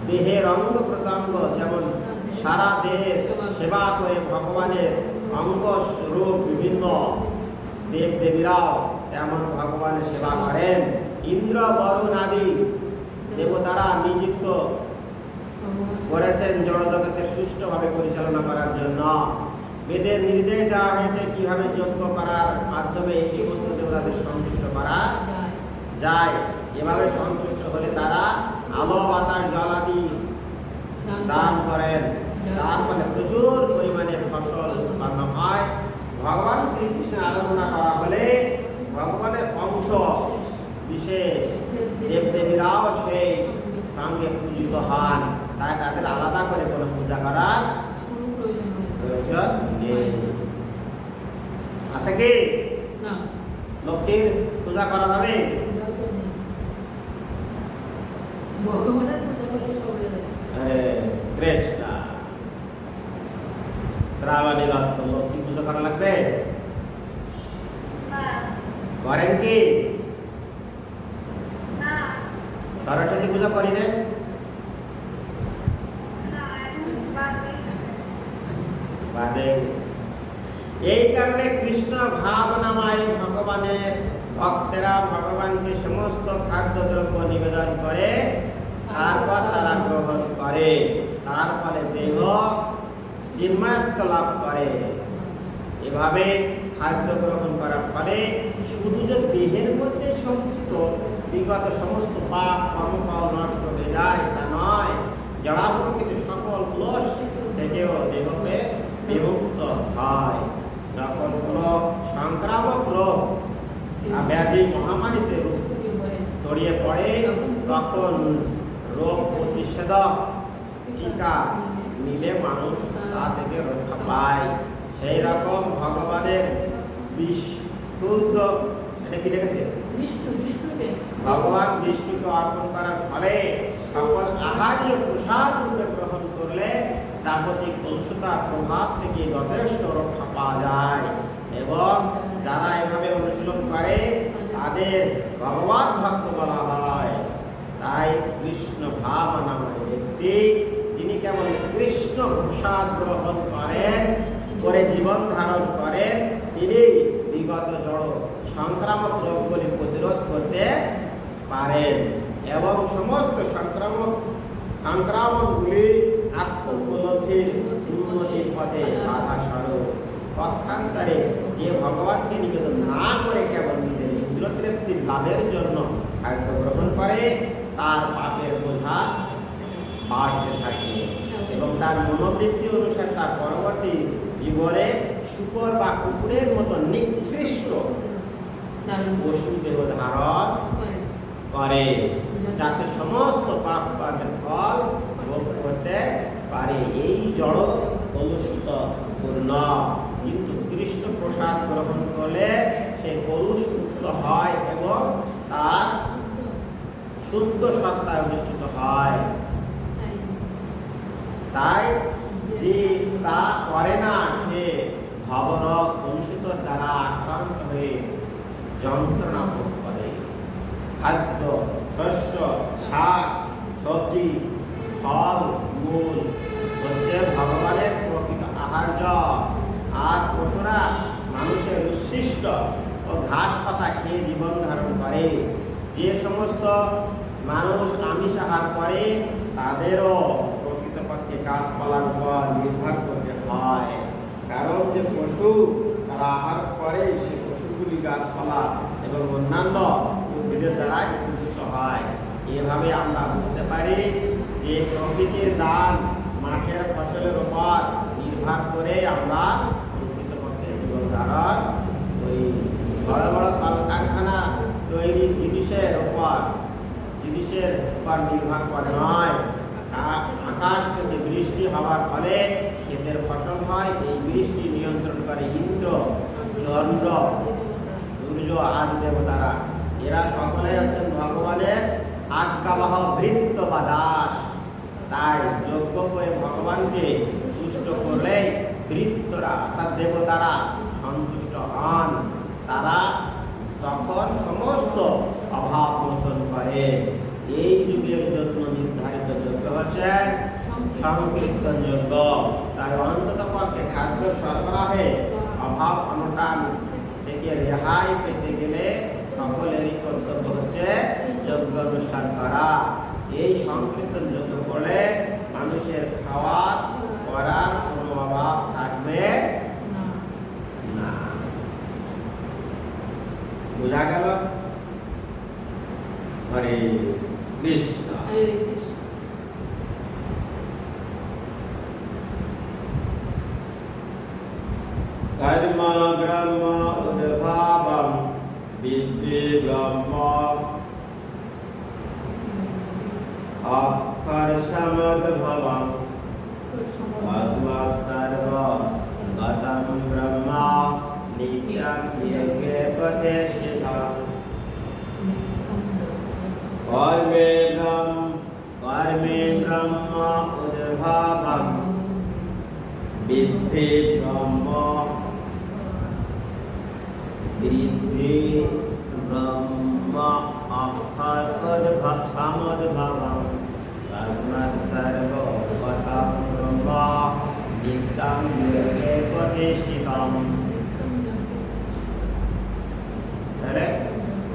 দেহের অঙ্গ প্রত্যঙ্গ যেমন সারা দেহের সেবা করে ভগবানের অঙ্গ রূপ বিভিন্ন দেব দেবীরাও তেমন ভগবানের সেবা করেন। ইন্দ্র বরুণ আদি দেবতারা নিযুক্ত করেছেন জড়জগতের সুষ্ঠুভাবে পরিচালনা করার জন্য। বেদের নির্দেশ দেওয়া হয়েছে কিভাবে যজ্ঞ করার মাধ্যমে এই সমস্ত দেবতাদের সন্তুষ্ট করা যায়। এভাবে সন্তুষ্ট হলে তারা আলো বাতাস জল আদি দান করেন, তার ফলে প্রচুর পরিমাণে ফসল উৎপন্ন হয়। ভগবান শ্রীকৃষ্ণের আরাধনা করা হলে ভগবানের অংশ বিশেষ দেবদেবীরাও সেই সঙ্গে পূজিত হন। তাই তাদের আলাদা করে কোনো পূজা করার প্রয়োজন নেই। আছে কি? লক্ষ্মীর পূজা করা যাবে? কৃষ্ণ শ্রাবণী দত্ত লক্ষ্মী পূজা করা লাগবে? করেন কি? সরস্বতী পূজা করি না? এই কারণে কৃষ্ণ ভাবনাময় ভগবানের ভক্তেরা ভগবানকে সমস্ত খাদ্যদ্রব্য নিবেদন করে, তারপর তারা গ্রহণ করে, তার ফলে দেহ চিন্ময়ত্ব লাভ করে। এভাবে খাদ্য গ্রহণ করার ফলে শুধু যে দেহের মধ্যে সঞ্চিত বিগত সমস্ত পাপ কর্মফল নষ্ট হয়ে যায় তা নয়, জড়া প্রকৃত সকল ক্লেশ থেকেও দেহকে বিমুক্ত হয়। যখন কোনো সংক্রামক রোগ ব্যাধি মহামারীতে ছড়িয়ে পড়ে, তখন রোগ প্রতিষেধক টিকা নিলে মানুষ তা থেকে রক্ষা পায়। সেই রকম ভগবানের বিশুদ্ধ, এটা কি লিখেছে? ভগবান বিষ্ণুকে অর্পণ করার ফলে সকল আহার্য প্রসাদ রূপে গ্রহণ করলে জাগতিক কলুষতার প্রভাব থেকে যথেষ্ট রক্ষা পাওয়া যায়। এবং যারা এভাবে অনুশীলন করে তাদের ভগবান ভক্ত বলা হয়। তাই কৃষ্ণ ভাবনাময় ব্যক্তি যিনি কেবল কৃষ্ণ প্রসাদ গ্রহণ করেন, করে জীবন ধারণ করেন, তিনি বিগত জড় সংক্রামক রোগগুলি প্রতিরোধ করতে পারেন এবং সমস্ত সংক্রামকগুলি আত্মোপলব্ধির উন্নতির পথে বাধা স্বরূপ। পক্ষান্তরে যে ভগবানকে নিবেদন না করে কেবল নিজের ইন্দ্রিয় তৃপ্তির লাভের জন্য খাদ্য গ্রহণ করে, তার পাপের বোঝা বাড়তে থাকে এবং তার মনোবৃত্তি অনুসারে তার পরবর্তী জীবনে শূকর বা কুকুরের মতো নিকৃষ্ট পশু দেহ ধারণ করে, যাতে সমস্ত পাপ কর্মের ফল ভোগ করতে পারে। এই জড় কলুষিত পূর্ণ, কিন্তু কৃষ্ণ প্রসাদ গ্রহণ করলে সে কলুষ মুক্ত হয় এবং তার শুদ্ধ সত্তায় অধিষ্ঠিত হয়। তাই যে তা করে না সে ভবরোগ কলুষিত দ্বারা আক্রান্ত হয়ে যন্ত্রণা ভোগ করে। খাদ্য, শস্য, শাক, সবজি, ফল, মূল হচ্ছে ভগবানের প্রকৃত আহার্য। আর পশুরা মানুষের উচ্ছিষ্ট ও ঘাস পাতা খেয়ে জীবন ধারণ করে। যে সমস্ত মানুষ আমিষ আহার করে তাদেরও প্রকৃতপক্ষে গাছপালার উপর নির্ভর করতে হয়, কারণ যে পশু তারা আহার করে সে পশুগুলি গাছপালা এবং অন্যান্য উদ্ভিদের দ্বারাই পুষ্ট হয়। এভাবে আমরা বুঝতে পারি যে প্রকৃতির দান মাঠের ফসলের উপর নির্ভর করে আমরা প্রকৃতপক্ষে জীবন ধারণ করি। বড় বড় কলকারখানা তৈরি জিনিসের উপর নির্ভর করে নয়। আকাশ থেকে বৃষ্টি হওয়ার ফলে ক্ষেতের ফসল হয়। এই বৃষ্টি নিয়ন্ত্রণ করে ইন্দ্র, চন্দ্র, সূর্য আদি দেবতারা। এরা সকলে হচ্ছেন ভগবানের আজ্ঞাবহ ভৃত্য বা দাস। তাই যজ্ঞ করে ভগবানকে তুষ্ট করলে ভৃত্যরা অর্থাৎ দেবতারা সন্তুষ্ট হন। তারা তখন সমস্ত অভাব মোচন করে। এই যুগের জন্য নির্ধারিত যজ্ঞ হচ্ছে সংকীর্তন যজ্ঞ। তাই অন্তত পক্ষে খাদ্য সরবরাহে অভাব অনটন থেকে রেহাই পেতে গেলে সকলেরই কর্তব্য হচ্ছে যজ্ঞ অনুষ্ঠান করা। এই সংকীর্তন যজ্ঞ করলে মানুষের খাওয়ার করার কোনো অভাব থাকবে না। বুঝা গেল? হরে কৃষ্ণ। কর্ম ব্রহ্ম উদ্ভাবম বিদ্ধি ব্রহ্ম অক্ষর সমদ্ভবম তস্মাৎ সর্ব গতম ব্রহ্ম নিত্যং যজ্ঞে প্রতিষ্ঠিতম। কর্মে ব্রহ্ম উদ্ভাবম বিদ্ধি ব্রহ্ম অক্ষর সমদ্ভবম তস্মাৎ সর্ব গতম ব্রহ্ম নিত্যং যজ্ঞে প্রতিষ্ঠিতম।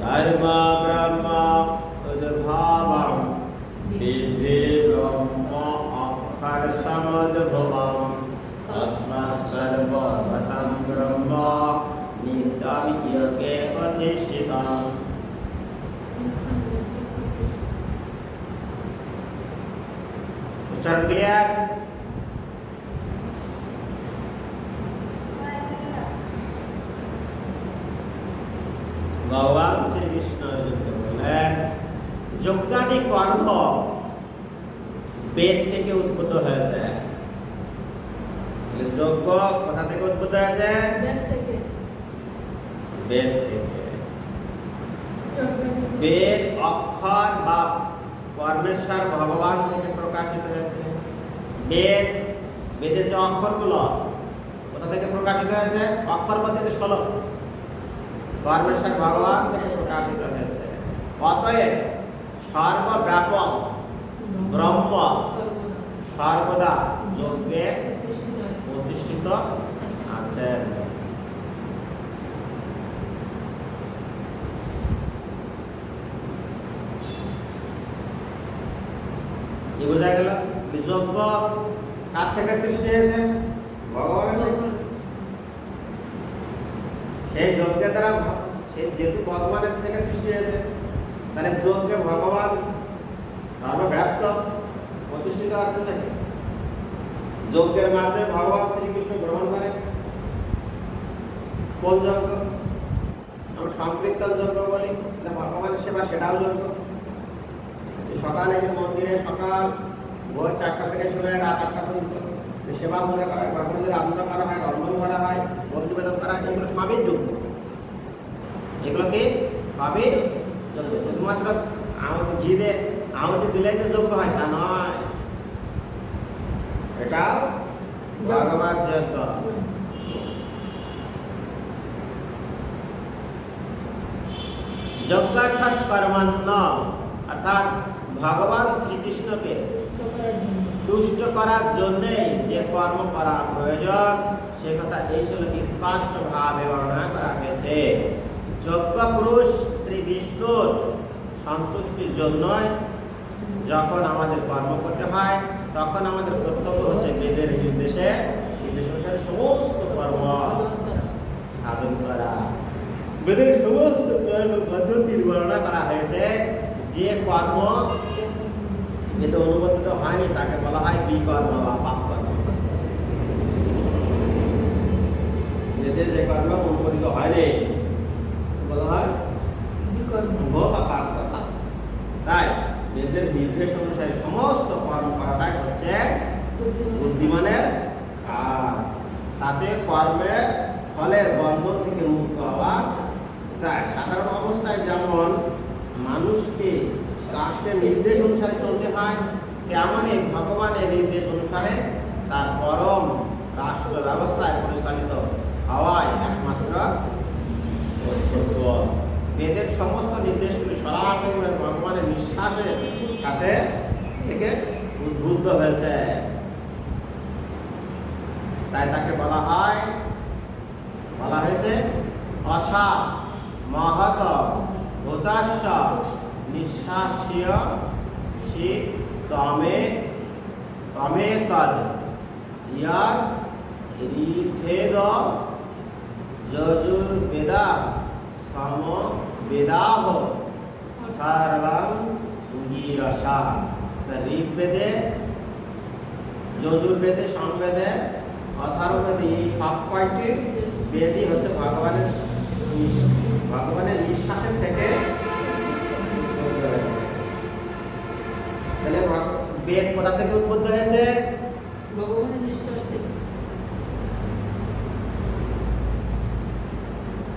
কর্ম ব্রহ্ম উদ্ভাবম বিদ্ধি ব্রহ্ম অক্ষর সমদ্ভবম তস্মাৎ সর্ব গতম ব্রহ্ম নিত্যং যজ্ঞে প্রতিষ্ঠিতম। উচ্চারণ ক্লিয়ার? ভগবান শ্রীকৃষ্ণ অর্জুনকে বললেন, যজ্ঞাদি কর্ম বেদ থেকে উদ্ভূত হয়েছে। যজ্ঞ কোথা থেকে উদ্ভূত হয়েছে? বেদ থেকে। বেদ অক্ষর বা পরমেশ্বর ভগবান থেকে প্রকাশিত হয়েছে। বেদের যে অক্ষরগুলো কোথা থেকে প্রকাশিত হয়েছে? অক্ষর বলতে 16 পরমেশ্বর ভগবান থেকে প্রকাশিত হয়েছে। অতএব সর্বব্যাপক ব্রহ্ম সর্বদা যজ্ঞে প্রতিষ্ঠিত আছেন। কি বোঝা গেল? যজ্ঞ কার থেকে সৃষ্টি হয়েছে? ভগবানের থেকে। সেই যজ্ঞের দ্বারা যেহেতু ভগবানের থেকে সৃষ্টি হয়েছে, তাহলে যজ্ঞে ভগবান সর্বব্যাপ্ত প্রতিষ্ঠিত আছেন নাকি? যজ্ঞের মাধ্যমে ভগবান শ্রীকৃষ্ণ শ্রীকৃষ্ণ গ্রহণ করেন। কোন যজ্ঞ? আমরা সংকীর্তন যজ্ঞ বলি, ভগবানের সেবা, সেটাও যজ্ঞ। সকালে যে মন্দিরে সকাল ভোর 4টা থেকে শুরু হয় রাত 8টা পর্যন্ত সেবা পূজা করা হয়, ভগবানের আরাধনা করা হয়, রন্ধন করা হয়, ভোগ নিবেদন করা হয়, এগুলো সবই যজ্ঞ। এগুলো কি সবই যজ্ঞ। শুধুমাত্র আহুতি দিলে যে যোগ্য হয় তা নয়, এটাও ভগবত যজ্ঞ। যজ্ঞ অর্থাৎ কর্মান্ন, অর্থাৎ ভগবান শ্রীকৃষ্ণকে তুষ্ট করার জন্য যে কর্ম করা প্রয়োজন সে কথা এই শ্লোকে স্পষ্ট ভাবে বর্ণনা করা হয়েছে। যজ্ঞ পুরুষ শ্রী বিষ্ণুর সন্তুষ্টির জন্য যখন আমাদের কর্ম করতে হয় তখন আমাদের কর্তব্য হচ্ছে বেদের নির্দেশ অনুসারে সমস্ত কর্ম সাধন করা। বেদের সমস্ত কর্ম পদ্ধতির বর্ণনা করা হয়েছে। যে কর্ম বেদে অনুমোদিত হয়নি তাকে বলা হয় বিকর্ম বা পাপ কর্ম। বেদে যে কর্ম অনুমোদিত হয়নি বলা হয় বিকর্ম বা পাপ কর্ম। তাই বেদের নির্দেশ অনুসারে সমস্ত কর্ম করাটাই হচ্ছে বুদ্ধিমানের কাজ। তাতে কর্মের ফলের বন্ধন থেকে মুক্ত হওয়া যায়। সাধারণ অবস্থায় যেমন মানুষকে রাষ্ট্রের নির্দেশ অনুসারে চলতে হয়, তেমনই ভগবানের নির্দেশ অনুসারে তার পরম রাষ্ট্র ব্যবস্থায় পরিচালিত হওয়ায় একমাত্র কর্তব্য। বেদের সমস্ত নির্দেশগুলি সরাসরি ভগবানের নিঃশ্বাসের সাথে থেকে উদ্বুদ্ধ হয়েছে। তাই তাকে বলা হয়েছে অসা মহত ভূতাস্য নিঃশ্বাস্য শ্রী তমে তদ ইয়ার ঋথেদ যজুর্বেদা সম বেদাহ অথার্বং গীরসা। ঋগ্বেদে, যজুর্বেদে, সামবেদে, অথার্ববেদে এই সব কয়টি বেদই হচ্ছে ভগবানের নিঃশ্বাসের থেকে। তাহলে বেদ কোথা থেকে উদ্বুদ্ধ হয়েছে?
ভগবানের নিঃশ্বাস থেকে।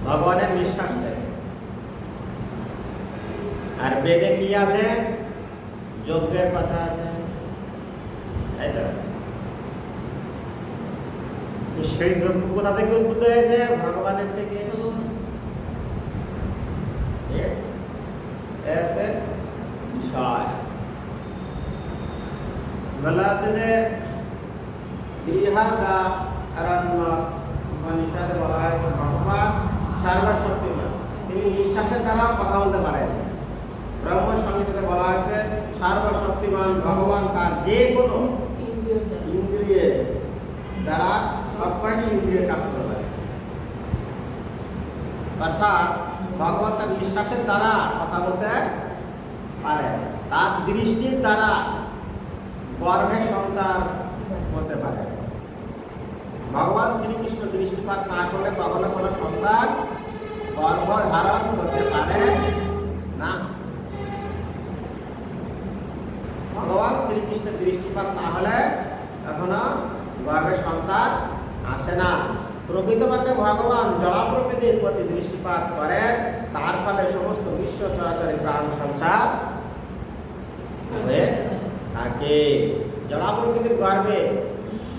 ভগবানের নিঃশ্বাস থেকে। আর বেদে কি আছে? যজ্ঞের কথা আছে, তাই তো? সেই যজ্ঞ কোথা থেকে উদ্বুদ্ধ হয়েছে? ভগবানের থেকে। ऐसे বিষয় বলা আছে যে গৃহদা অরণ্য উপনিষদে বলা হয়েছে ভগবান সর্বশক্তিমান, তিনি নিঃশ্বাসের দ্বারা কথা বলতে পারেন। ব্রহ্ম সংহিতাতে বলা হয়েছে সর্বশক্তিমান ভগবান তার যে কোনো ইন্দ্রিয়ের দ্বারা সব কয়টি ইন্দ্রিয়ের কাজ করতে পারে। অর্থাৎ ভগবান তার নিঃশ্বাসের দ্বারা কথা বলতে পারে, তার দৃষ্টির দ্বারা গর্ভের সংসার করতে পারে। ভগবান শ্রীকৃষ্ণ দৃষ্টিপাত না করলে কখনো কোনো সন্তান গর্ভ ধারণ করতে পারে না। ভগবান শ্রীকৃষ্ণের দৃষ্টিপাত না হলে এখনো গর্ভের সন্তান আসে না। প্রকৃতপক্ষে ভগবান জড় প্রকৃতির প্রতি দৃষ্টিপাত করেন, তার ফলে সমস্ত বিশ্ব চরাচরে প্রাণ সংসার হয়ে থাকে। জড় প্রকৃতির গর্ভে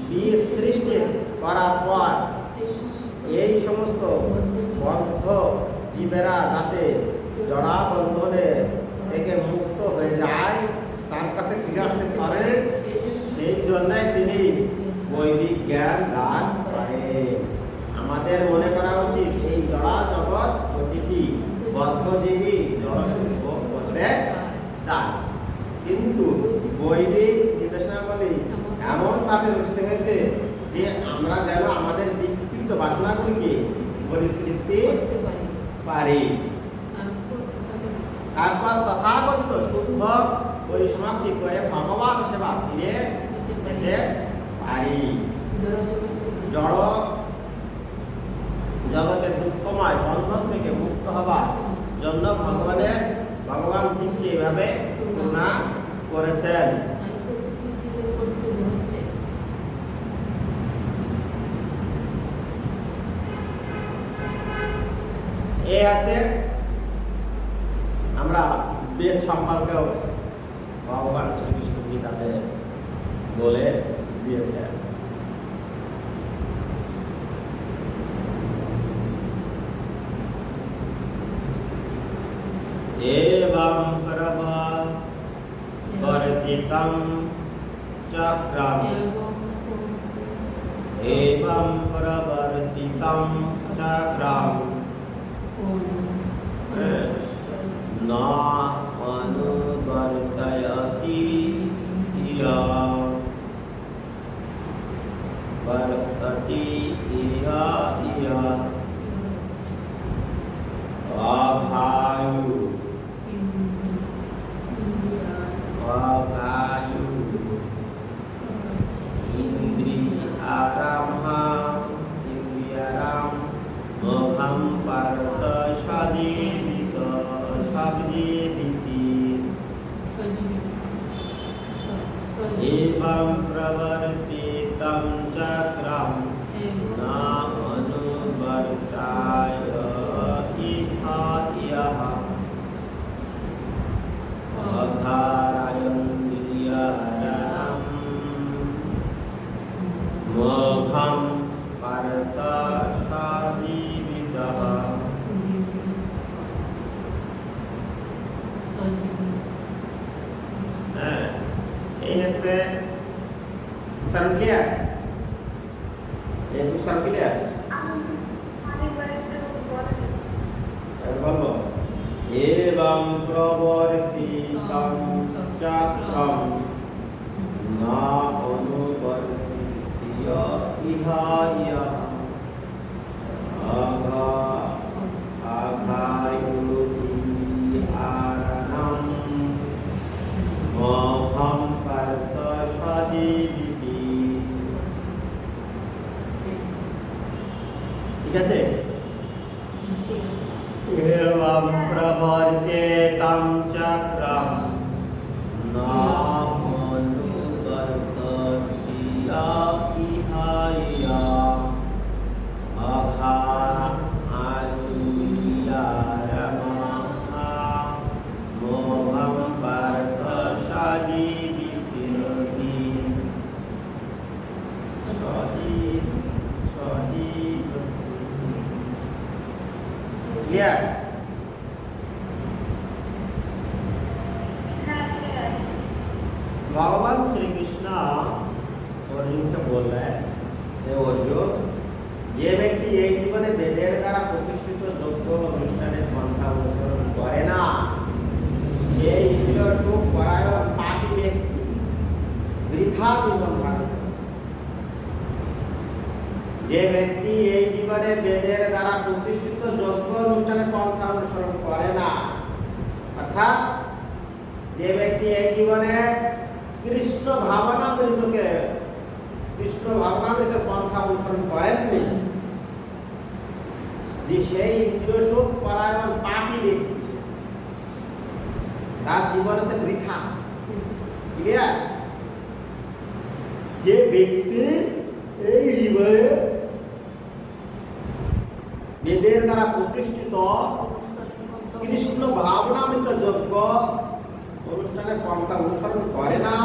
বীজ সৃষ্টি করার পর এই সমস্ত বদ্ধ জীবেরা যাতে জড়া বন্ধনে থেকে মুক্ত হয়ে যায়, তার কাছে ফিরে আসতে পারে, সেই জন্যই তিনি বৈদিক জ্ঞান দান করেন। আমাদের মনে করা উচিত এই জড়া জগৎ প্রতিটি বদ্ধজীবী জড়সুখ করতে চায়, কিন্তু বৈদিক নির্দেশনাবলী এমন ভাবে রচিত হয়েছে যে আমরা যেন আমাদের বিকৃত বাসনাগুলিকে পরিতৃপ্তি পারি, তারপর তথাকথিত শুদ্ধ পরিসমাপ্তি করে ভগবান সেবা ফিরে পেতে পারি। জড় জগতের দুঃখময় বন্ধন থেকে মুক্ত হবার জন্য ভগবান জীবকে এভাবে করুণা করেছেন। এই আছে আমরা বেদ সম্পর্কেও ভগবান শ্রীকৃষ্ণ গীতাতে বলে দিয়েছেন। एवं प्रवर्तितं चक्रम् एवं प्रवर्तितं चक्रम् न अनुवर्तयति वर्तति इह अघायु इंद्रियाराम मोहं पार्थ सजीवित सब्जीविति एवं प्रवर्तितं चक्रं न अनुवर्ताय इह अघारयन्द्रियाणां मोघं पार्थ सजीवितः। ऐसे उच्चारण क्लियर? एक उच्चारण क्लियर? बोलो एवं प्रवर्तितं चक्रं न अनुवर्तयति इह अघायुर्विहारणं मोहं पार्थ सजीविति। ठीक है? एवं प्रवर्तितं चक्रं न अनुवर्तयति इह अघायुर्विहारणं मोहं पार्थ सजीविति। क्लियर? भगवान श्री कृष्ण अर्जुन के बोल रहे हैं अर्जुन যে ব্যক্তি এই জীবনে বেদের দ্বারা প্রতিষ্ঠিত যজ্ঞ অনুষ্ঠানের পন্থা অনুসরণ করে না সেই ইন্দ্রিয় সুখ পরায়ণ পাপী ব্যক্তি বৃথা জীবন ধারণ করে। যে ব্যক্তি এই জীবনে বেদের দ্বারা প্রতিষ্ঠিত যজ্ঞ অনুষ্ঠানের পন্থা অনুসরণ করে না অর্থাৎ যে ব্যক্তি এই জীবনে কৃষ্ণ ভাবনামৃত পন্থা অনুসরণ করেননি যে সেই ইন্দ্রিয় সুখ পরায়ণ পাপী ব্যক্তি তার জীবন হচ্ছে বৃথা। ক্লিয়ার? যে ব্যক্তি এই জীবনে বেদের দ্বারা প্রতিষ্ঠিত কৃষ্ণ ভাবনামৃত যজ্ঞ অনুষ্ঠানের পন্থা অনুসরণ করে না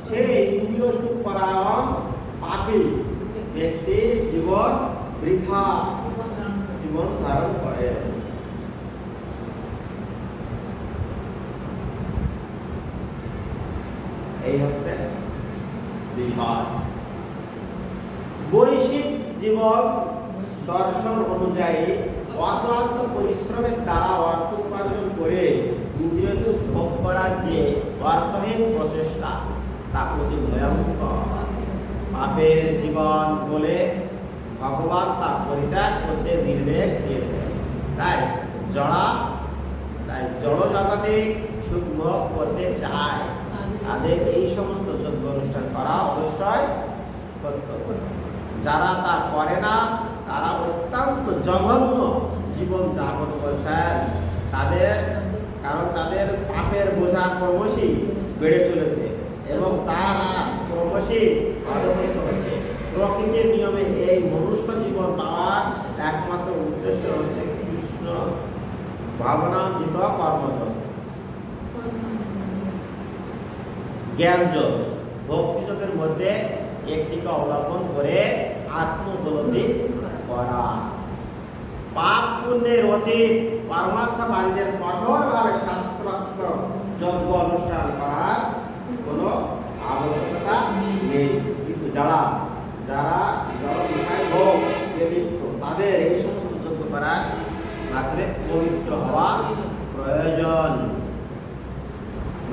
সে ইন্দ্রিয় সুখ পরায়ণ পাপী ব্যক্তি জীবন বৃথা জীবন ধারণ করে। এই হচ্ছে বিষয়। বৈশ্বিক জীবন দর্শন অনুযায়ী অক্লান্ত পরিশ্রমের দ্বারা অর্থ উপার্জন করে ইন্দ্রিয় সুখ ভোগ করার যে অর্থহীন প্রচেষ্টা তা অতি ভয়ঙ্কর পাপের জীবন বলে ভগবান তা পরিত্যাগ করতে নির্দেশ দিয়েছেন। তাই জড় জগতে সুখ ভোগ করতে চায় তাদের এই সমস্ত যজ্ঞ অনুষ্ঠান করা অবশ্যই কর্তব্য। যারা তা করে না তারা অত্যন্ত জঘন্য জীবন যাপন করছেন। কারণ তাদের পাপের বোঝা ক্রমশই বেড়ে চলেছে এবং তারা ক্রমশই অধঃপতিত হচ্ছে। প্রকৃতির নিয়মে এই মনুষ্য জীবন পাওয়ার একমাত্র উদ্দেশ্য হচ্ছে কৃষ্ণ ভাবনামৃত কর্মযোগ, জ্ঞানযোগ, ভক্তিযোগের মধ্যে একটিকে অবলম্বন করে আত্মোপলব্ধি করা। পাপ পুণ্যের অতীত পারমার্থবাদীদের কঠোরভাবে শাস্ত্রোক্ত যজ্ঞ অনুষ্ঠান করার কোনো আবশ্যকতা নেই, কিন্তু যারা লিপ্ত তাদের এই সমস্ত যজ্ঞ করার মাত্রে পবিত্র হওয়া প্রয়োজন।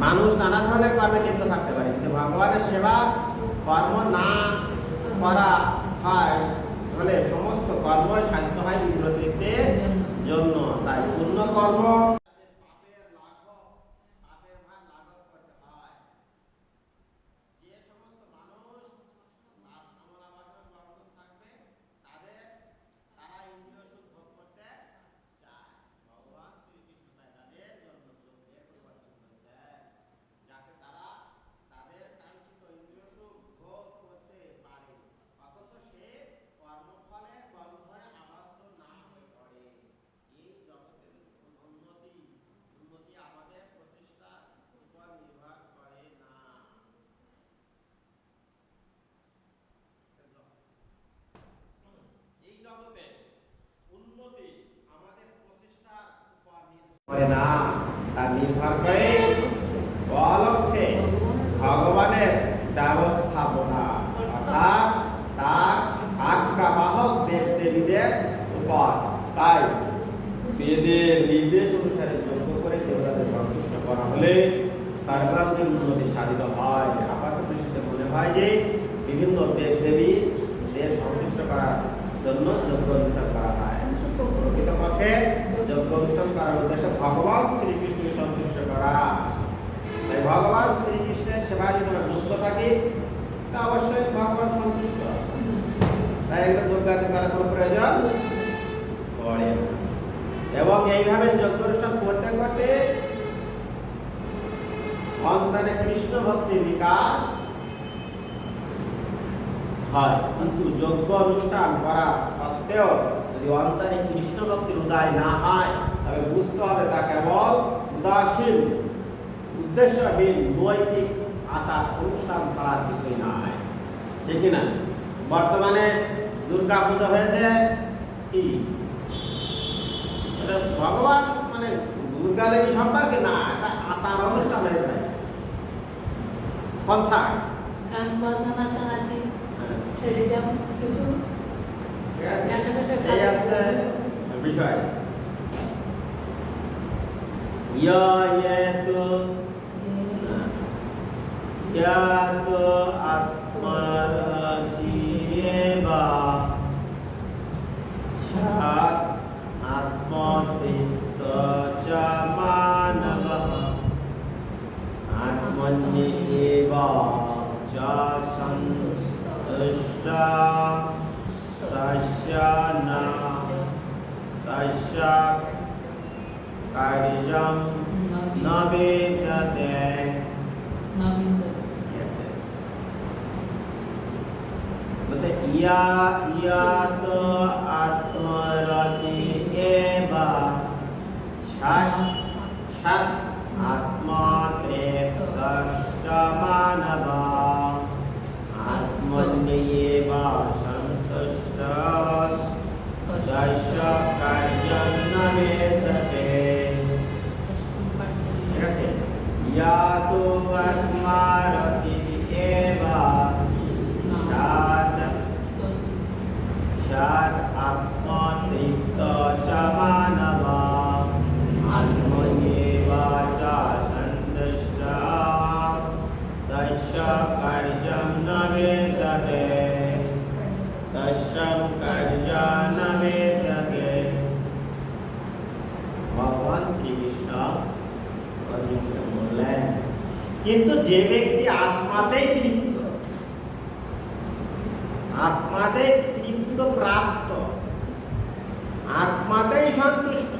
মানুষ নানা ধরনের কর্মে লিপ্ত থাকতে পারে, কিন্তু ভগবানের সেবা কর্ম না করা হয় হলে সমস্ত কর্ম সাধ্য হয় ইন্দ্রতৃপ্তির জন্য। তাই পূর্ণ কর্ম করে না, তা নির্ভর করে অলক্ষ্যে ভগবানের ব্যবস্থাপনা অর্থাৎ তার আজ্ঞাবাহক দেব দেবীদের উপর। তাই বেদের নির্দেশ অনুসারে যজ্ঞ করে দেবতাদের সন্তুষ্ট করা হলে তার গ্রামের উন্নতি সাধিত হয়। আপাত দৃষ্টিতে মনে হয় যে বিভিন্ন দেব দেবীদের সন্তুষ্ট করার জন্য যজ্ঞ অনুষ্ঠান করা হয়। প্রকৃতপক্ষে যজ্ঞ অনুষ্ঠান করার উদ্দেশ্য ভগবান শ্রীকৃষ্ণকে সন্তুষ্ট করা। তাই ভগবান শ্রীকৃষ্ণের সেবায় যদি আমরা যুক্ত থাকি তা অবশ্যই ভগবান সন্তুষ্ট। তাই একটা যজ্ঞাদি করার কোনো প্রয়োজন পড়ে না। এবং এইভাবে যজ্ঞ অনুষ্ঠান করতে করতে অন্তরে কৃষ্ণ ভক্তির বিকাশ হয়। কিন্তু যজ্ঞ অনুষ্ঠান করা সত্ত্বেও যদি অন্তরে কৃষ্ণ ভক্তির উদয় না হয় তবে বুঝতে হবে তা কেবল উদাসীন উদ্দেশ্যহীন নৈতিক আচার অনুষ্ঠান ছাড়া কিছুই নয়, ঠিক না? বর্তমানে দুর্গা পুজো হয়েছে কি ভগবান মানে দুর্গা দেবী সম্পর্কে না, এটা আচার অনুষ্ঠান হয়ে গেছে, কনসার্ট,
গান বাজনা নাচানাচি সেরকম কিছু
এই আছে বিষয়। কার্যং নবেদতে বলছে ইয়াত আত্মরতি এবা সৎ সৎ আত্মতৃপ্তস্য মানব আত্মন্যেবা সংসুষ্টঃ তস্য কার্যং নবেদতে। ইয়াতো আত্মারতি এবা সৎ আত্মতৃপ্ত চ মানব আত্মন্যেবা চ সন্তুষ্টঃ তস্য কার্যং নবেদতে। তস্যং কার্যং নবেদতে। ভগবান শ্রীকৃষ্ণ অর্জুনকে বললেন, কিন্তু যে ব্যক্তি আত্মাতেই তৃপ্ত আত্মাতে তৃপ্ত প্রাপ্ত, আত্মাতেই সন্তুষ্ট,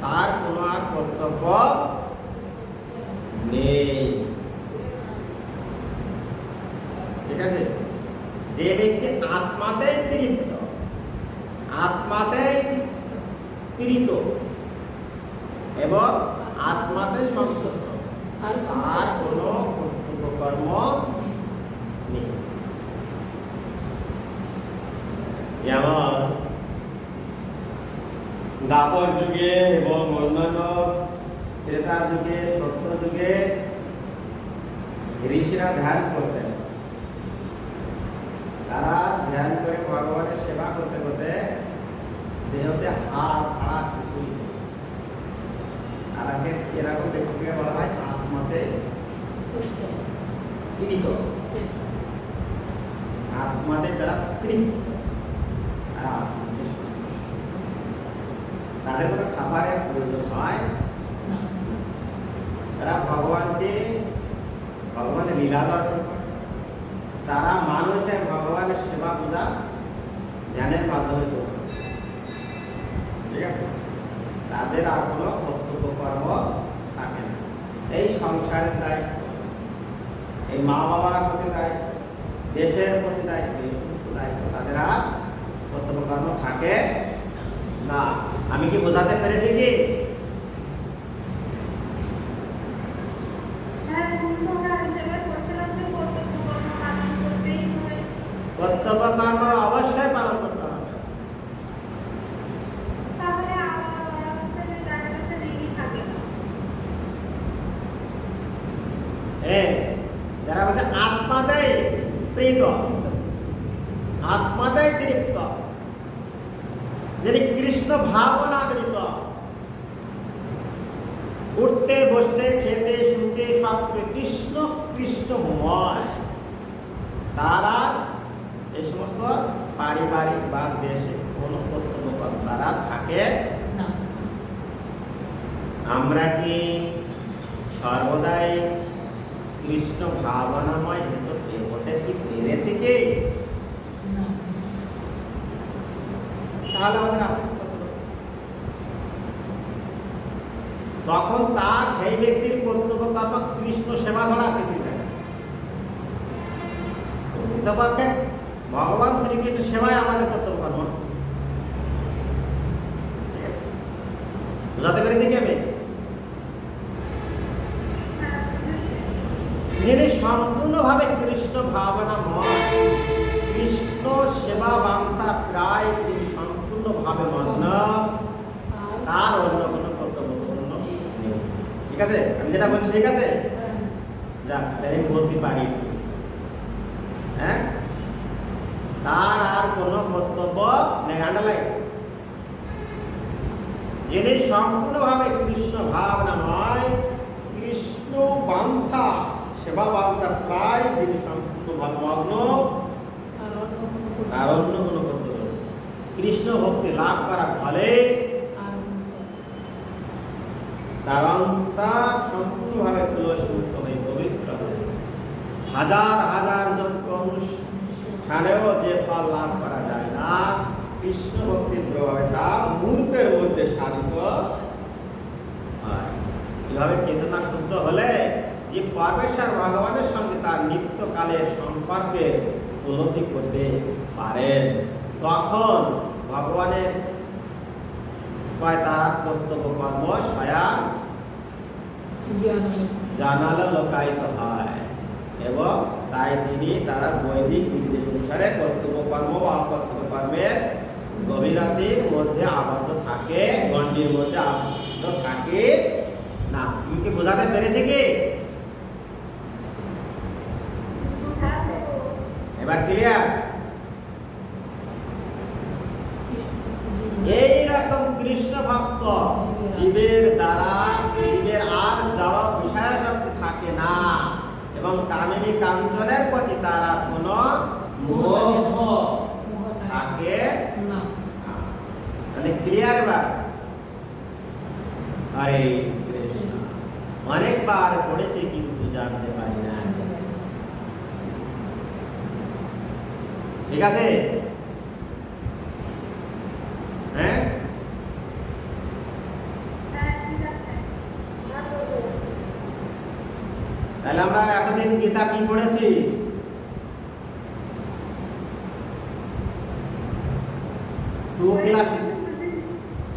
তার কোনো আর কর্তব্য নেই। ঠিক আছে? যে ব্যক্তি আত্মাতেই তৃপ্ত, আত্মাতেই প্রীত এবং আত্মাতেই সন্তুষ্ট, তার কোনো কর্তব্য কর্ম নেই। যেমন দ্বাপর যুগে এবং অন্যান্য ত্রেতা যুগে, সত্য যুগে ঋষিরা ধ্যান করতেন। তারা ধ্যান করে ভগবানের সেবা করতে করতে দেহতে হাড় ফাড়া কিছুই নেই। তারাকে এরকম ব্যক্তিকে বলা হয় আত্মাতে পীড়িত, আত্মাতে তারা তৃপ্ত আর আত্মাতে সন্তুষ্ট। তাদের কোনো খাবারের প্রয়োজন হয় না। তারা ভগবানের লীলা দর্শন করে। তারা মানুষের ভগবানের সেবা পূজা ধ্যানের মাধ্যমে করছে। ঠিক আছে? তাদের আর কোনো কর্তব্য কর্ম থাকে না। এই সংসারের দায়িত্ব, এই মা বাবার প্রতি দায়িত্ব, দেশের প্রতি দায়িত্ব, এই সমস্ত দায়িত্ব তাদের আর কর্তব্য কর্ম থাকে না। আমি কি বোঝাতে পেরেছি কি? কর্তব্য কর্ম অবশ্যই পালন করতে হবে। যারা বলছে আত্মাতেই প্রীত, আত্মাতেই তৃপ্ত, যিনি কৃষ্ণ ভাবনামৃত, উঠতে বসতে খেতে শুতে সব কৃষ্ণ কৃষ্ণময়, তারা এই সমস্ত পারিবারিক বা দেশে কোন কর্তব্য তারা থাকে না। আমরা কি সর্বদাই কৃষ্ণ ভাবনাময় হতে কি পেরেছি কি? তাহলে আমাদের আছে তখন তার সেই ব্যক্তির কর্তব্য কর্ম কৃষ্ণ সেবা ছাড়া কিছুই থাকে। ভগবান শ্রীকৃষ্ণের সেবায় আমাদের কর্তব্য কর্ম। ঠিক আছে? বুঝাতে পেরেছি কি আমি? যিনি সম্পূর্ণভাবে কৃষ্ণ ভাবনাময়, কৃষ্ণ সেবা বাঞ্ছা প্রায় তিনি সম্পূর্ণভাবে মগ্ন, তার অন্য কোনো কর্তব্য নেই। ঠিক আছে? আমি যেটা বলছি ঠিক আছে? যাক, তাই আমি বলতে পারি। হ্যাঁ, তার আর কোনো কর্তব্য নেই। আন্ডারলাইন, যিনি সম্পূর্ণভাবে কৃষ্ণ ভাবনাময়, কৃষ্ণ বাঞ্ছা সেবা বাঞ্ছা প্রায় যিনি সম্পূর্ণভাবে মগ্ন, তার অন্য কোনো কর্তব্য নেই। কৃষ্ণ ভক্তি লাভ করার ফলে তার অন্তর সম্পূর্ণভাবে তুলসী হয়ে পবিত্র হয়। হাজার হাজার যজ্ঞ অনুষ্ঠানেও যে ফল লাভ করা যায় না, কৃষ্ণ ভক্তির প্রভাবে তা মুহূর্তের মধ্যে সাধিত হয়। এভাবে চেতনা শুদ্ধ হলে যে পরমেশ্বর ভগবানের সঙ্গে তার নিত্যকালের সম্পর্কে উপলব্ধি করতে পারেন, তখন ভগবানের তার কর্তব্য কর্ম স্বয়ং জানালে লোকায়িত হয় এবং তাই তিনি তারা বৈদিক নির্দেশ অনুসারে কর্তব্য কর্ম বা অকর্তব্য কর্মের গভীরতার মধ্যে আবদ্ধ থাকে, গণ্ডির মধ্যে আবদ্ধ থাকে না। আমি কি বোঝাতে পেরেছি কি? এবার ক্লিয়ার? এইরকম কৃষ্ণ ভক্ত জীবের দ্বারা জীবের আর জড় বিষয় শক্তি থাকে না এবং কামিনী কাঞ্চনের প্রতি তারা কোনো মোহ থাকে না। তাহলে ক্লিয়ার? এবার হরে কৃষ্ণ অনেকবার পড়েছি কিন্তু জানতে পারি না। ঠিক আছে? হ্যাঁ,
হ্যাঁ ঠিক আছে আমরা করবো।
তাহলে আমরা এতদিন গীতা কি পড়েছি?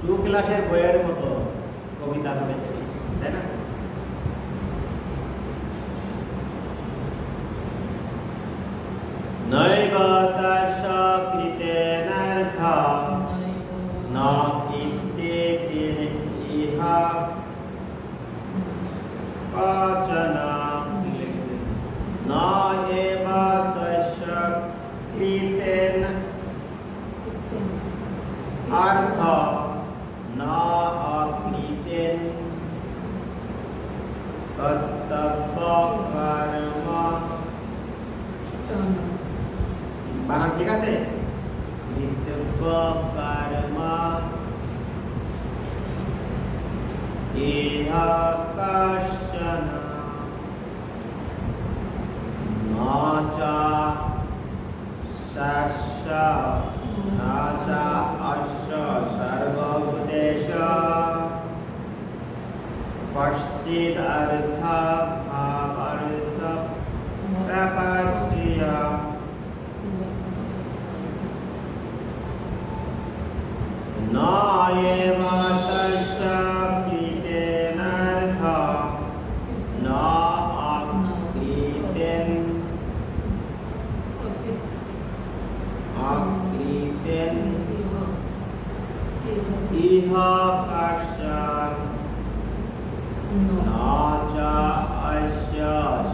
টু ক্লাসের বইয়ের মতো কবিতা পড়েছি, তাই না? নৈব তস্য কৃতেনার্থা ন ইত্যেতি ইহা কচন ন এব তস্য কৃতেন অর্থ ন অকৃতেন কর্তব্য কর্ম। বানান ঠিক আছে? কর্তব্য কর্ম ইহ কশ্চন ন চ সস্য ন চ অস্য সর্বভূতেষ কশ্চিদ অর্থ ভাবার্থ প্রপশ্য ন এব তস্য কৃতেনার্থ ন অকৃতেন অকৃতেন ইহ কশ্চন ন চ অস্য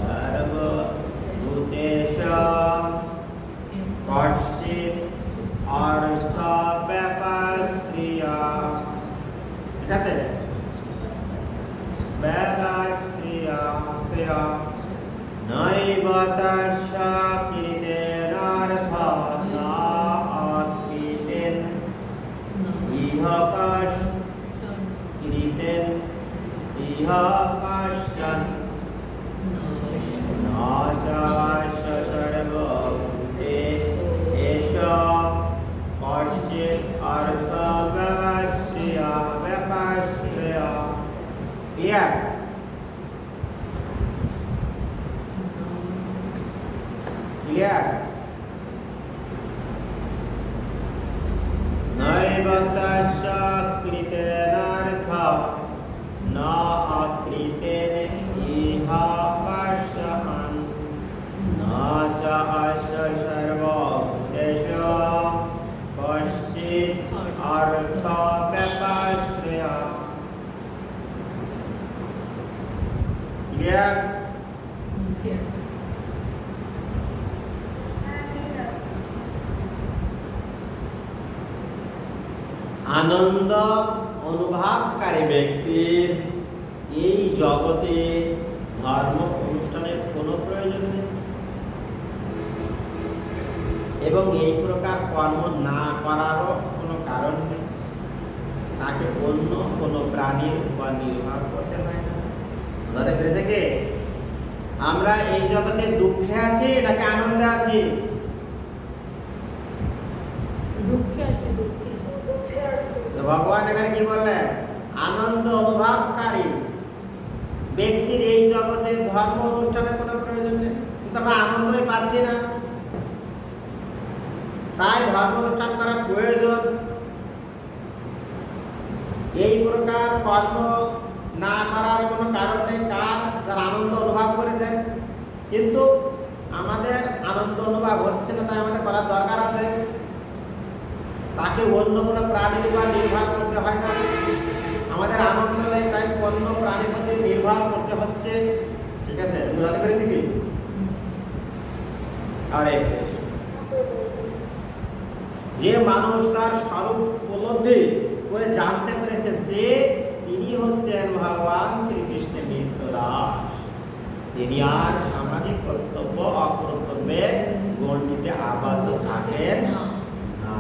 সর্বভূতেষ কশ্চিদ অর্থ ব্যপাশ্রিয়। ঠিক আছে? ব্যপাশ্রিয় নৈব তস্য কৃতেনার্থ ন অকৃতেন ইহ কৃতেন ইহ কশ্চন ন চ অস্য সর্বভূতেষ কশ্চিদ অর্থ ব্যপাশ্রিয়। ক্লিয়ার? ক্লিয়ার? নৈব তস্য কৃতেনার্থ ন অকৃতেন ইহ কশ্চন ন চ অস্য সর্বভূতেষ কশ্চিদ অর্থ ব্যপাশ্রিয়। ক্লিয়ার?
হ্যাঁ ঠিক আছে।
আনন্দ অনুভবকারী ব্যক্তির এই জগতে ধর্ম অনুষ্ঠানের কোনো প্রয়োজন নেই এবং এই প্রকার কর্ম না করারও কোনো কারণ নেই। তাকে অন্য কোনো প্রাণীর উপর নির্ভর করতে হয় না। বুঝতে পেরেছে কি? আমরা এই জগতে দুঃখে আছি নাকি আনন্দে আছি?
দুঃখে আছে, দুঃখে।
তো ভগবান এখানে কি বললেন? আনন্দ অনুভবকারী ব্যক্তির এই জগতে ধর্ম অনুষ্ঠানের কোনো প্রয়োজন নেই, কিন্তু আমরা আনন্দই পাচ্ছি না, তাই ধর্ম অনুষ্ঠান করার প্রয়োজন। এই প্রকার কর্ম না করার কোনো কারণ নেই কার? যারা আনন্দ অনুভব করেছেন, কিন্তু আমাদের আনন্দ অনুভব হচ্ছে না, তাই আমাদের করার দরকার আছে। তাকে অন্য কোনো প্রাণীর উপর নির্ভর করতে হয় না। আমাদের আনন্দ নেই, তাই অন্য প্রাণীর প্রতি নির্ভর করতে হচ্ছে। ঠিক আছে? বুঝতে পেরেছি কি? আরে যে মানুষ তার স্বরূপ উপলব্ধি করে জানতে পেরেছে যে তিনি হচ্ছেন ভগবান শ্রীকৃষ্ণের মিত্রদাস, তিনি আর সামাজিক কর্তব্য অকর্তব্যের গণ্ডিতে আবদ্ধ থাকেন না,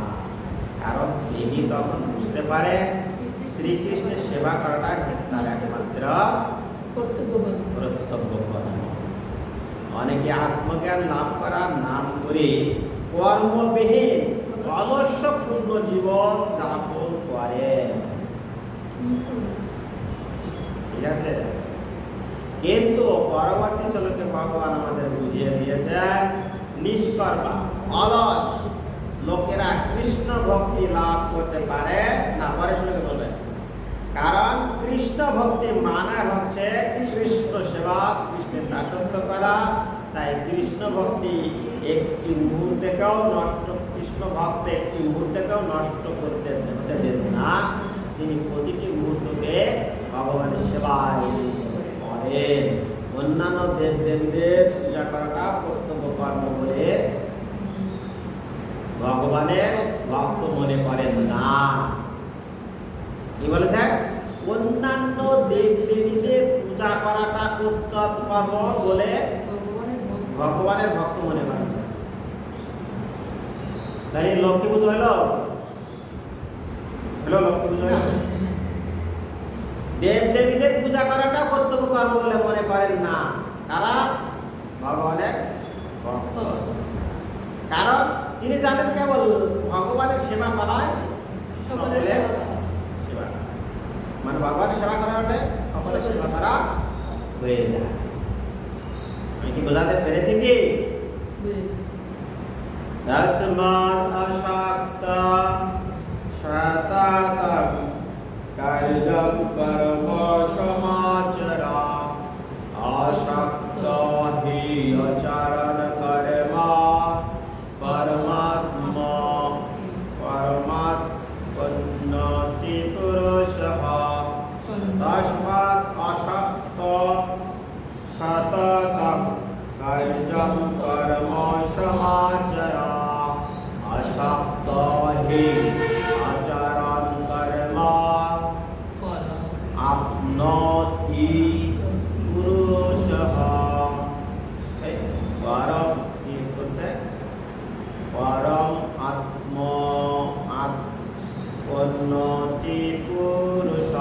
কারণ তিনি তখন বুঝতে পারেন শ্রীকৃষ্ণের সেবা করাটা তার একমাত্র কর্তব্য কর্ম। অনেকে আত্মজ্ঞান লাভ করার নাম করে কর্মবিহীন অলস্যপূর্ণ জীবন যাপন করে। ঠিক আছে, কিন্তু পরবর্তী শ্লোকে ভগবান আমাদের বুঝিয়ে দিয়েছেন নিষ্কর্মা অলস লোকেরা কৃষ্ণ ভক্তি লাভ করতে পারে না। পরে শ্লোকে বলবেন, কারণ কৃষ্ণ ভক্তি মানে হচ্ছে কৃষ্ণ সেবা, কৃষ্ণের দাসত্ব করা। তাই কৃষ্ণ ভক্তি একটি মুহূর্তেকেও নষ্ট, কৃষ্ণ ভক্ত একটি মুহূর্তেকেও নষ্ট করতে দেবেন না। তিনি প্রতিটি মুহূর্তকে ভগবানের সেবায় করেন। অন্যান্য দেব দেবীদের পূজা করাটা কর্তব্য কর্ম বলে ভগবানের ভক্ত মনে করেন না। কি বলেছেন? অন্যান্য দেব দেবীদের পূজা করাটা কর্তব্য কর্ম বলে ভগবানের ভক্ত মনে করেন না। তাই লক্ষ্মী পুজো হলো লক্ষ্মী পুজো হলো দেব দেবীদের পূজা করাটা কর্তব্য কর্ম বলে মনে করেন না। তারা ভগবানের ভক্ত, কারণ তিনি জানেন কেবল ভগবানের সেবা করায় সকলের সেবা, মানে ভগবানের সেবা করা হলে সকলের সেবা করা হয়ে যায়। আমি কি বোঝাতে পেরেছি কি? তস্মাৎ আসক্তা সততং কার্যং কর্ম সমাচরা আসক্ত হি আচরণ কর্ম পরমাত্মা পরমাত্মনোতি পুরুষঃ। তস্মাৎ আসক্ত সততং কার্যং কর্ম সমাচরা আসক্ত হি আচরণ কর্ম আপনোতি পুরুষঃ। পরম কি বলছে? পরম আত্ম আপনোতি পুরুষঃ।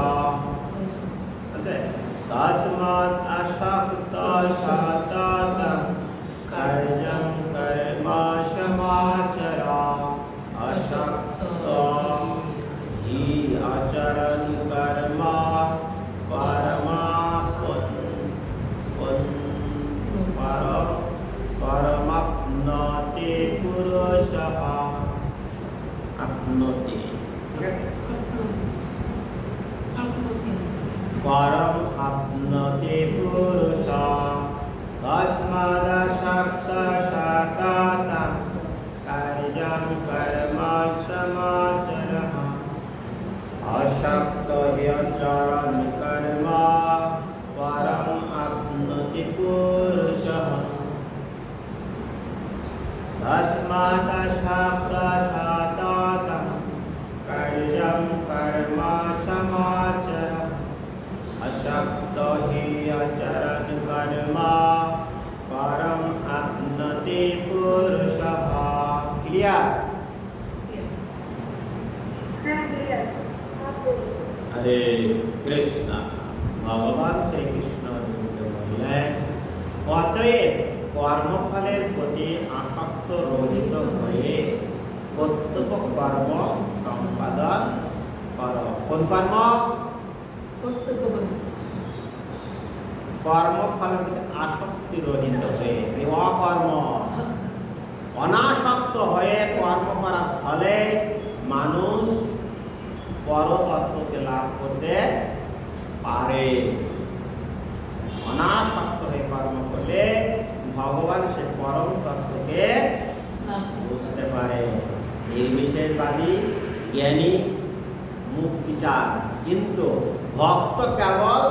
আচ্ছা, তস্মাৎ আসক্ত সততং কার্যং কর্ম সমাচরা আসক্ত হি আচরণ কর্ম পরমাপ্নোতি পুরুষঃ। আপনোতি, ঠিক আছে, পরম আপনোতি পুরুষঃ। তস্মাদসক্ত সততং কার্যং কর্ম সমাচরঃ আসক্ত হি আচরণ কর্ম পরম আপনোতি পুরুষঃ। তস্মাদসক্ত সততং কার্যং কর্ম সমাচরঃ আসক্ত হি আচরণ কর্ম পরম আপনোতি পুরুষঃ। ক্লিয়ার? হরে কৃষ্ণ। ভগবান শ্রীকৃষ্ণ বললেন, অতএব কর্মফলের প্রতি আসক্ত রহিত হয়ে কর্তব্য কর্ম সম্পাদন কর। কোন কর্ম? কর্মফলের প্রতি আসক্তি রহিত হয়ে, অকর্ম অনাসক্ত হয়ে কর্ম করার ফলে মানুষ পরতত্ত্বকে লাভ করতে পারে। অনাসক্ত হয়ে কর্ম করলে ভগবান সে পরম তত্ত্বকে বুঝতে পারে। নির্বিশেষবাদী জ্ঞানী মুক্তি চান, কিন্তু ভক্ত কেবল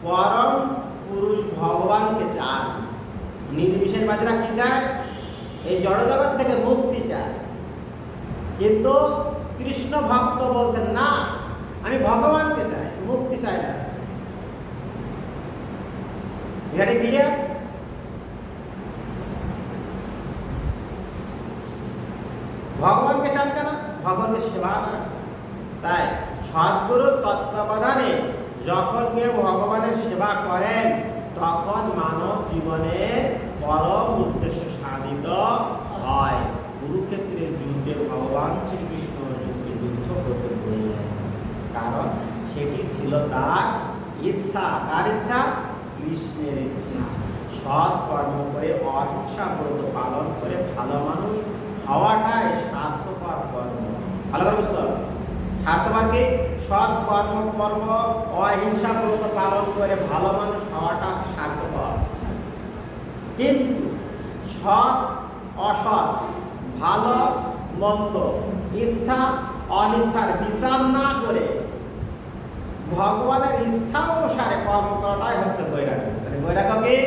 পরম পুরুষ ভগবানকে চান। নির্বিশেষবাদীরা কি চায়? এই জড়জগৎ থেকে মুক্তি চায়, কিন্তু কৃষ্ণ ভক্ত বলছেন না, আমি ভগবানকে চাই, মুক্তি চাই না। এটা ক্লিয়ার? ভগবানকে চান কেন? ভগবানকে সেবা করা। তাই সদ্গুরুর তত্ত্বাবধানে যখন কেউ ভগবানের সেবা করেন, তখন মানব জীবনের পরম উদ্দেশ্য সাধিত হয়। কুরুক্ষেত্রের যুদ্ধে ভগবান শ্রীকৃষ্ণ যুদ্ধ করতে বললেন, কারণ সেটি ছিল তার ইচ্ছা। কার ইচ্ছা? কৃষ্ণের ইচ্ছা। সৎ কর্ম করে অহিংসা ব্রত পালন করে ভালো মানুষ হওয়াটাই স্বার্থপর কর্ম। ভালো করে বুঝতে হবে, স্বার্থপর কি? সৎ কর্ম কর্ম অহিংসা ব্রত পালন করে ভালো মানুষ হওয়াটা স্বার্থপর। কিন্তু সৎ অসৎ, ভালো মন্দ, ইচ্ছা অনিচ্ছার বিচার না করে ভগবানের ইচ্ছা অনুসারে কর্ম করাটাই হচ্ছে বৈরাগ্য। তাহলে বৈরাগ্য কি?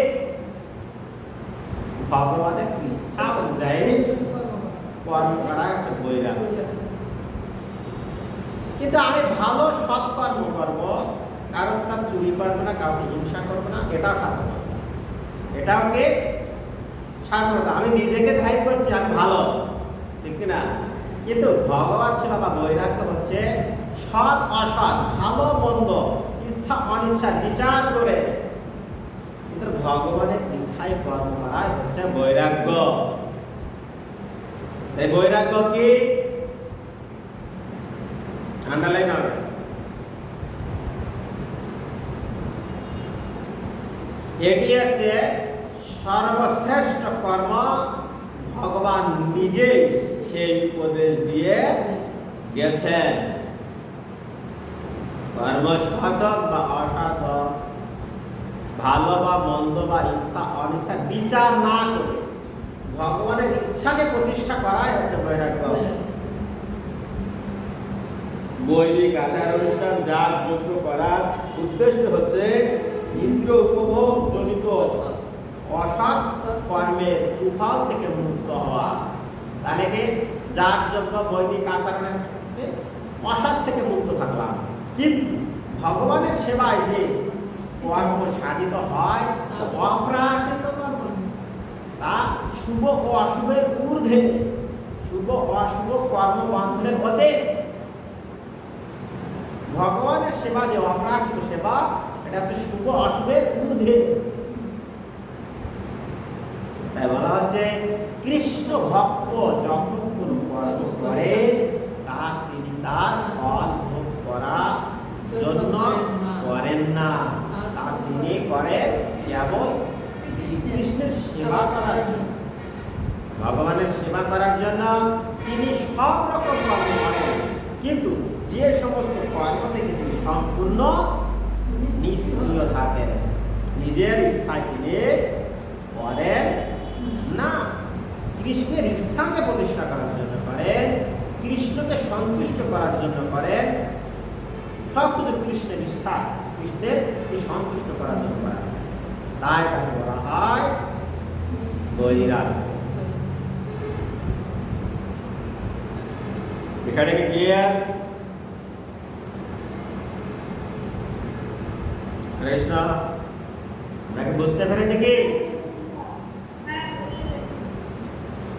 ভগবানের ইচ্ছা অনুযায়ী কর্ম করাই হচ্ছে বৈরাগ্য। কিন্তু আমি ভালো সৎ কর্ম করবো, কারণ তার চুরি করবো না, কাউকে হিংসা করবো না, এটাও খাবো না, এটাও কি স্বার্থপরতা। আমি নিজেকে জাহির করছি আমি ভালো, ঠিক না? কিন্তু ভগবত সেবা বা বৈরাগ্য হচ্ছে সৎ অসৎ, ভালো মন্দ, ইচ্ছা অনিচ্ছা বিচার করে কিন্তু ভগবানের ইচ্ছায় কর্ম করাই হচ্ছে বৈরাগ্য। এই বৈরাগ্য কি? আন্ডারলাইন হবে। এটি হচ্ছে সর্বশ্রেষ্ঠ কর্ম। ভগবান নিজেই সেই উপদেশ দিয়ে গেছেন। কর্ম সাধক বা অসাধক, ভালো বা মন্দ বা ইচ্ছা অনিচ্ছা বিচার না করে ভগবানের ইচ্ছাকে প্রতিষ্ঠা করাই হচ্ছে বৈরাগ্য। বৈদিক আচার অনুষ্ঠান যাগ যজ্ঞ করার উদ্দেশ্য হচ্ছে ইন্দ্রিয় উপভোগ জনিত অসৎ কর্মের কুফল থেকে মুক্ত হওয়া। তাহলে কি যাগ যজ্ঞ বৈদিক আচরণের অসৎ থেকে মুক্ত থাকলাম। কিন্তু ভগবানের সেবায় যে কর্ম সাধিত হয় অপ্রাকৃত কর্ম, তা শুভ ও অশুভের ঊর্ধ্বে, শুভ অশুভ কর্ম বন্ধনের হতে ভগবানের সেবা যে অপ্রাকৃত সেবা, এটা হচ্ছে শুভ অশুভের ঊর্ধ্বে। তাই বলা হচ্ছে কৃষ্ণ ভক্ত যখন কোনো কর্ম করে তা তিনি তার ফল ভোগ করার জন্য করেন না, তা তিনি করেন কেবল কৃষ্ণের সেবা করার জন্য। ভগবানের সেবা করার জন্য তিনি সব রকম কর্ম করেন, কিন্তু যে সমস্ত কর্ম থেকে তিনি সম্পূর্ণ নিষ্ক্রিয় থাকেন, নিজের ইচ্ছায় তিনি করেন না। কৃষ্ণের ইচ্ছাকে প্রতিষ্ঠা করার জন্য করেন, কৃষ্ণকে সন্তুষ্ট করার জন্য করেন, সব কিছু কৃষ্ণের ইচ্ছা, কৃষ্ণের সন্তুষ্ট করার জন্য করেন। তাই তাকে বলা হয় বৈরাগ্য। বিষয়টা কি ক্লিয়ার? কৃষ্ণ আমরা কি বুঝতে পেরেছি কি?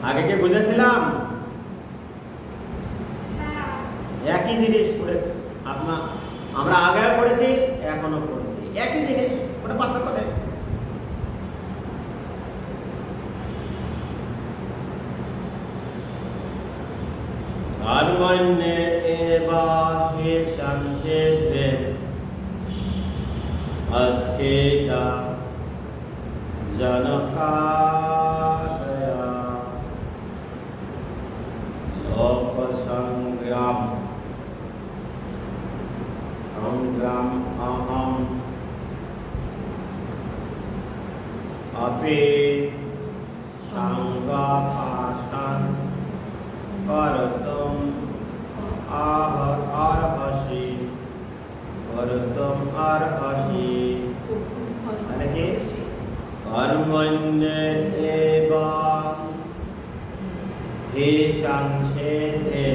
আগে কি বুঝেছিলাম? একই জিনিস পড়েছি, আমরা আগে পড়েছি, এখনো পড়েছি, একই জিনিস, ওটা পার্থক্য নেই। কর্মণ্যে এবা হি সংসিদ্ধে অস্থিতা জনকাদয়া লোক সংগ্রাম সংগ্রাম অহম अपि संगापासन कर्तुम अर्हसि মানে কি? কর্মণ্যে এবা হি সংসিদ্ধে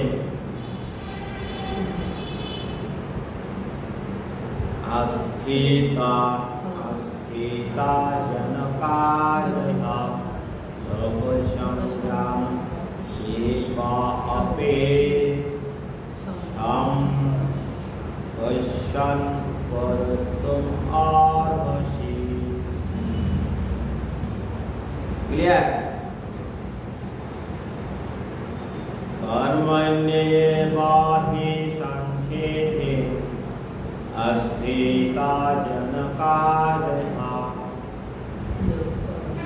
अস্থিতা अস্থিতা জনকাদয়া লোক সংগ্রাম एवा अपि संपश्यन् कर्तुम् अर्हसि। क्लियर? कर्मण्येवाहि संचेते अस्थिता जनकादहा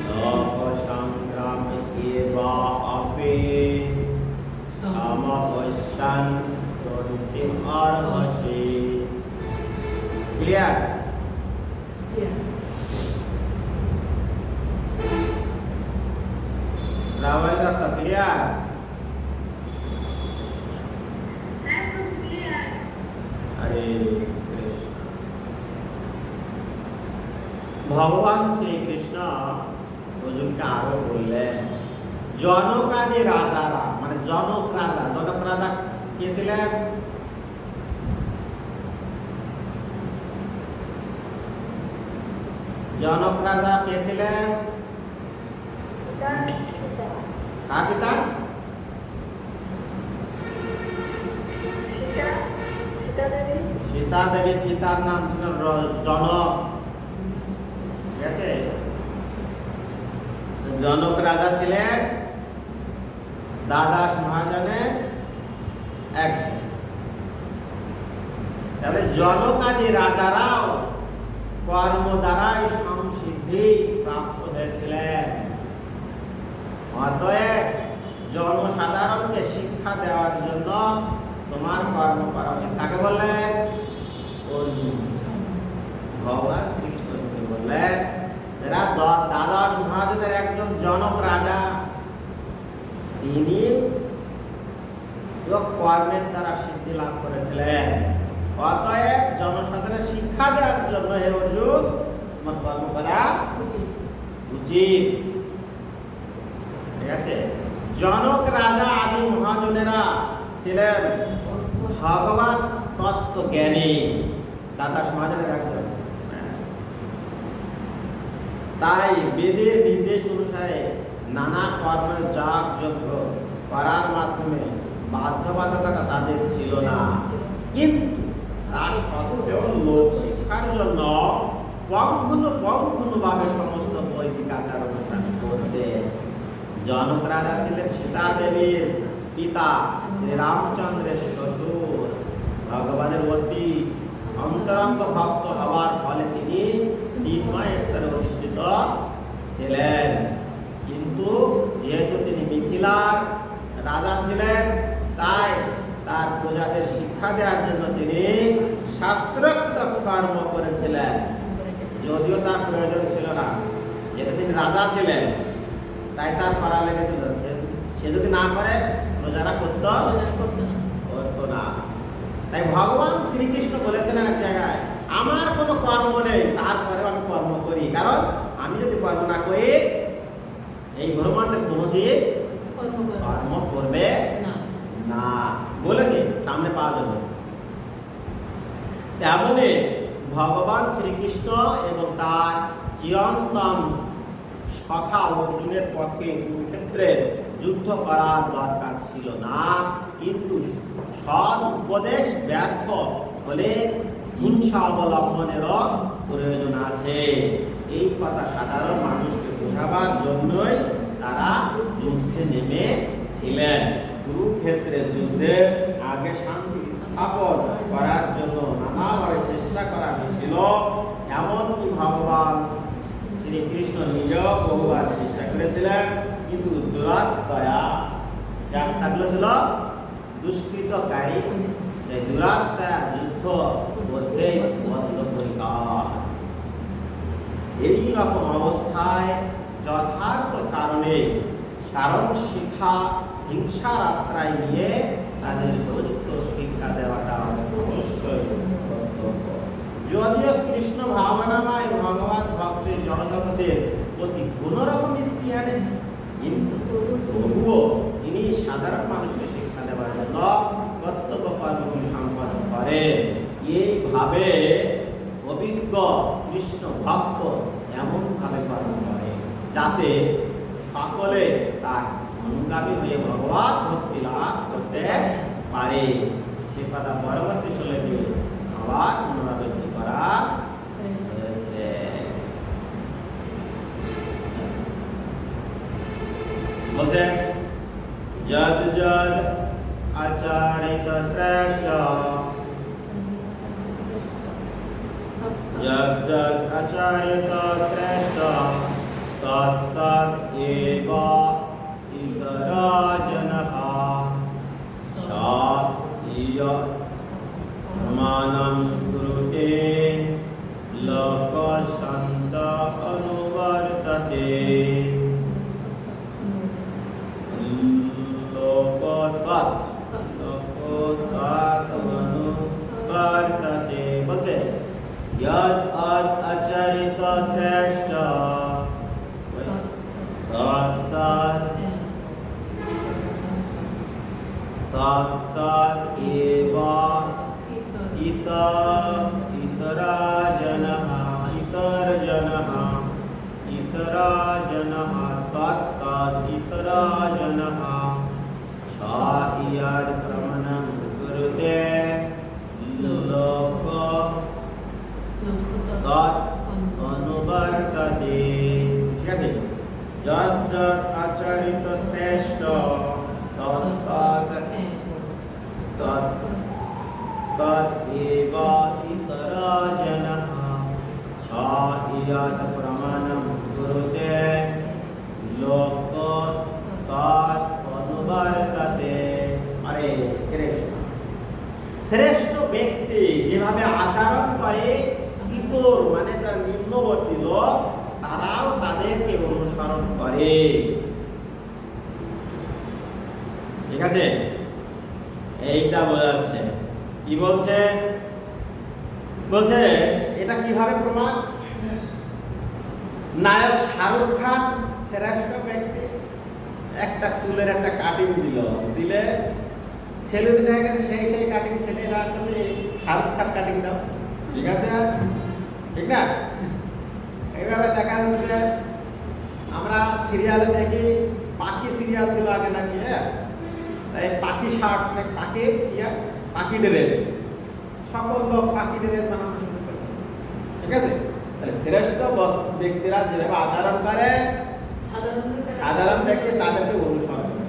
लोकसंग्राम एवा अपि समपश्यन् प्रवृत्तिम् अर्हसि। क्लियर? रावण का क्लियर? हरे कृष्ण। ভগবান শ্রীকৃষ্ণ অর্জুনকে আরো বললেন, জনকাদি রাজারা, মানে জনক রাজা কে ছিলেন? জনক রাজা কে ছিলেন? কার পিতা? সীতা দেবীর পিতার নাম ছিল জনক। ঠিক আছে? জনক রাজা ছিলেন দ্বাদশ মহাজনের একজন। তাহলে জনকাদি রাজারাও কর্ম দ্বারাই সংসিদ্ধি প্রাপ্ত হয়েছিলেন। অতএব জনসাধারণকে শিক্ষা দেওয়ার জন্য তোমার কর্ম করা উচিত। কাকে বললেন? অর্জুন। ভগবান শ্রীকৃষ্ণকে বললেন, এরা দ্বাদশ মহাজনের একজন জনক রাজা, তিনি কর্মের দ্বারা সিদ্ধি লাভ করেছিলেন। অতএব জনসাধারণের শিক্ষা দেওয়ার জন্য হে অর্জুন তোমার কর্ম করা উচিত। ঠিক আছে? জনক রাজা আদি মহাজনেরা ছিলেন ভগবত তত্ত্ব জ্ঞানী, দ্বাদশ মহাজনের একজন। তাই বেদের নির্দেশ অনুসারে নানা কর্ম যাগ যজ্ঞ করার মাধ্যমে বাধ্যবাধকতা তাদের ছিল না। কিন্তু তা সত্ত্বেও লোক শিক্ষার জন্য পঙ্খুনুভাবে সমস্ত বৈদিক আচার অনুষ্ঠান করতে। জনক রাজা ছিলেন সীতা দেবীর পিতা, শ্রী রামচন্দ্রের শ্বশুর। ভগবানের অতি অন্তরঙ্গ ভক্ত হওয়ার ফলে তিনি চিন্ময় স্তরে অধিষ্ঠিত ছিলেন। কিন্তু যেহেতু তিনি মিথিলার রাজা ছিলেন, তাই তার প্রজাদের শিক্ষা দেওয়ার জন্য তিনি শাস্ত্রোক্ত কর্ম করেছিলেন, যদিও তার প্রয়োজন ছিল না। যেহেতু তিনি রাজা ছিলেন, তাই তার করা লেগেছিল। সে যদি না করে প্রজারা করতো না। তাই ভগবান শ্রীকৃষ্ণ বলেছিলেন এক জায়গায়, আমার কোনো কর্ম নেই, তারপরেও আমি কর্ম করি। কারণ আমি যদি কর্ম না করি, এই ব্রহ্মাণ্ডের কোনো জীব কর্ম করবে না বলেছে, সামনে পাওয়া যাবে। তেমনি ভগবান শ্রীকৃষ্ণ এবং তার চিরন্তন সখা অর্জুনের পক্ষে কুরুক্ষেত্রে যুদ্ধ করার দরকার ছিল না। কিন্তু সৎ উপদেশ ব্যর্থ হলে হিংসা অবলম্বনেরও প্রয়োজন আছে। এই কথা সাধারণ মানুষকে বোঝাবার জন্যই তারা যুদ্ধে নেমেছিলেন। কুরুক্ষেত্রের যুদ্ধে আগে শান্তি স্থাপন করার জন্য নানাভাবে চেষ্টা করা হয়েছিল। এমনকি ভগবান শ্রীকৃষ্ণ নিজেও বহুবার চেষ্টা করেছিলেন, কিন্তু দুরাত্ময়া যাত্রাগুলো ছিল দুষ্কৃতকারী, এই দুরাত্ময়া যুদ্ধ মধ্যেই বদ্ধপরিকর। এই রকম অবস্থায় যথার্থ কারণে সারণ শিক্ষা হিংসার আশ্রয় নিয়ে তাদের উপযুক্ত শিক্ষা দেওয়াটা অবশ্যই কর্তব্য। যদিও কৃষ্ণ ভাবনাময় ভগবান ভক্তের জনজগতের প্রতি কোন রকম স্পৃহা নেই, কিন্তু তবুও তিনি সাধারণ মানুষকে শিক্ষা দেওয়ার জন্য কর্তব্য কর্মগুলি সম্পাদন করেন। এইভাবে অভিজ্ঞ কৃষ্ণ ভক্ত এমনভাবে কর্ম করে যাতে সকলে তার অনুগামী হয়ে ভগবত ভক্তি লাভ করতে পারে। সে কথা পরবর্তী শ্লোকে আবার পুনরাবৃত্তি করা হয়েছে। বলছে যদ যদ আচারিত শ্রেষ্ঠ যৎ যৎ আচারিত শ্রেষ্ঠ তৎ তৎ এব ইতরা জনঃ সা ইয়ৎ প্রমাণং কুরুতে লোকসন্ত অনুবর্ততে লোকতৎ অনুবর্ততে বলছে যৎ আচারিত শ্রেষ্ঠ তৎ তৎ এব ইতরা জনঃ তৎ ইতরা জনঃ সা ইয়ৎ প্রমাণং কুরুতে লোক তৎ অনুবর্ততে। ঠিক আছে, যৎ যৎ আচারিত শ্রেষ্ঠ তৎ তৎ এব ইতরা জনঃ সা ইয়ৎ প্রমাণং কুরুতে লোক তৎ অনুবর্ততে। আরে কৃষ্ণ, শ্রেষ্ঠ ব্যক্তি যেভাবে আচরণ করে ইতর মানে তার নিম্নবর্তী লোক তারাও তাদেরকে অনুসরণ করে। ঠিক আছে, এইটা বোঝাচ্ছে। কি বলছে? বলছে এটা কিভাবে প্রমাণ? নায়ক শাহরুখ খান শ্রেষ্ঠ ব্যক্তি, একটা চুলের একটা কাটিং দিলে ছেলের দেখা গেছে সেই কাটিং ছেলেরা শাহরুখ খান কাটিং দাও। ঠিক আছে, ঠিক না? এইভাবে দেখা যাচ্ছে আমরা সিরিয়ালে দেখি, পাখি সিরিয়াল ছিল আগে নাকি, হ্যাঁ, তাই পাখি শার্ট, পাখি ড্রেস, সকল লোক পাখি ড্রেস বানানো শুরু করে। ঠিক আছে, তাহলে শ্রেষ্ঠ ব্যক্তিরা যেভাবে আচরণ করে সাধারণ ব্যক্তি তাদেরকে অনুসরণ করে।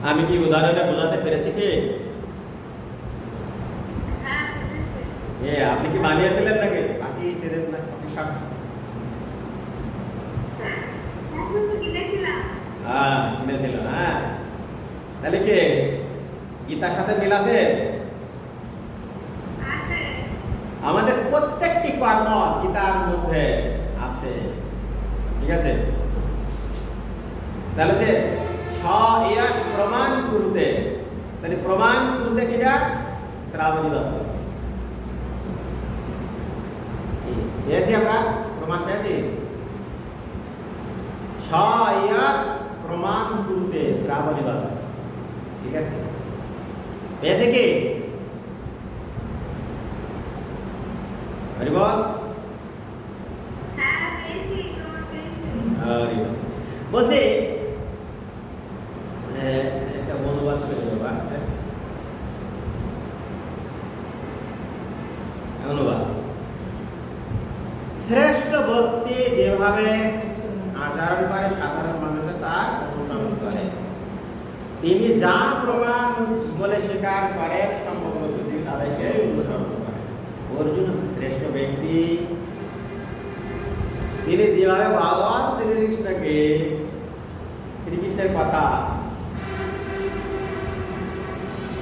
আমি কি উদাহরণে বোঝাতে পেরেছি কি? আপনি কি বানিয়েছিলেন নাকি পাখি ড্রেস না পাখি শার্ট? কিনেছিলাম। হ্যাঁ, তাহলে কি গীতার সাথে মিল আছে? আমাদের প্রত্যেকটি কর্ম গীতার মধ্যে আছে। ঠিক আছে, তাহলে যে প্রমাণ করতে, তাহলে প্রমাণ করতে কিটা শ্রাবণী দত্ত পেয়েছি, আমরা প্রমাণ পেয়েছি। প্রমাণ করতে শ্রাবণী দত্ত। ঠিক আছে, পেয়েছে কি? হরিবল বলছি এসব অনুবাদ করে দেবো। অনুবাদ, শ্রেষ্ঠ ব্যক্তি যেভাবে আচরণ করে সাধারণ মানুষরা তার অনুসরণ করে, তিনি যা প্রমাণ বলে স্বীকার করেন সমগ্র পৃথিবী তাদেরকে অনুসরণ করে। অর্জুন হচ্ছে শ্রেষ্ঠ ব্যক্তি, তিনি যেভাবে ভগবান শ্রীকৃষ্ণের কথা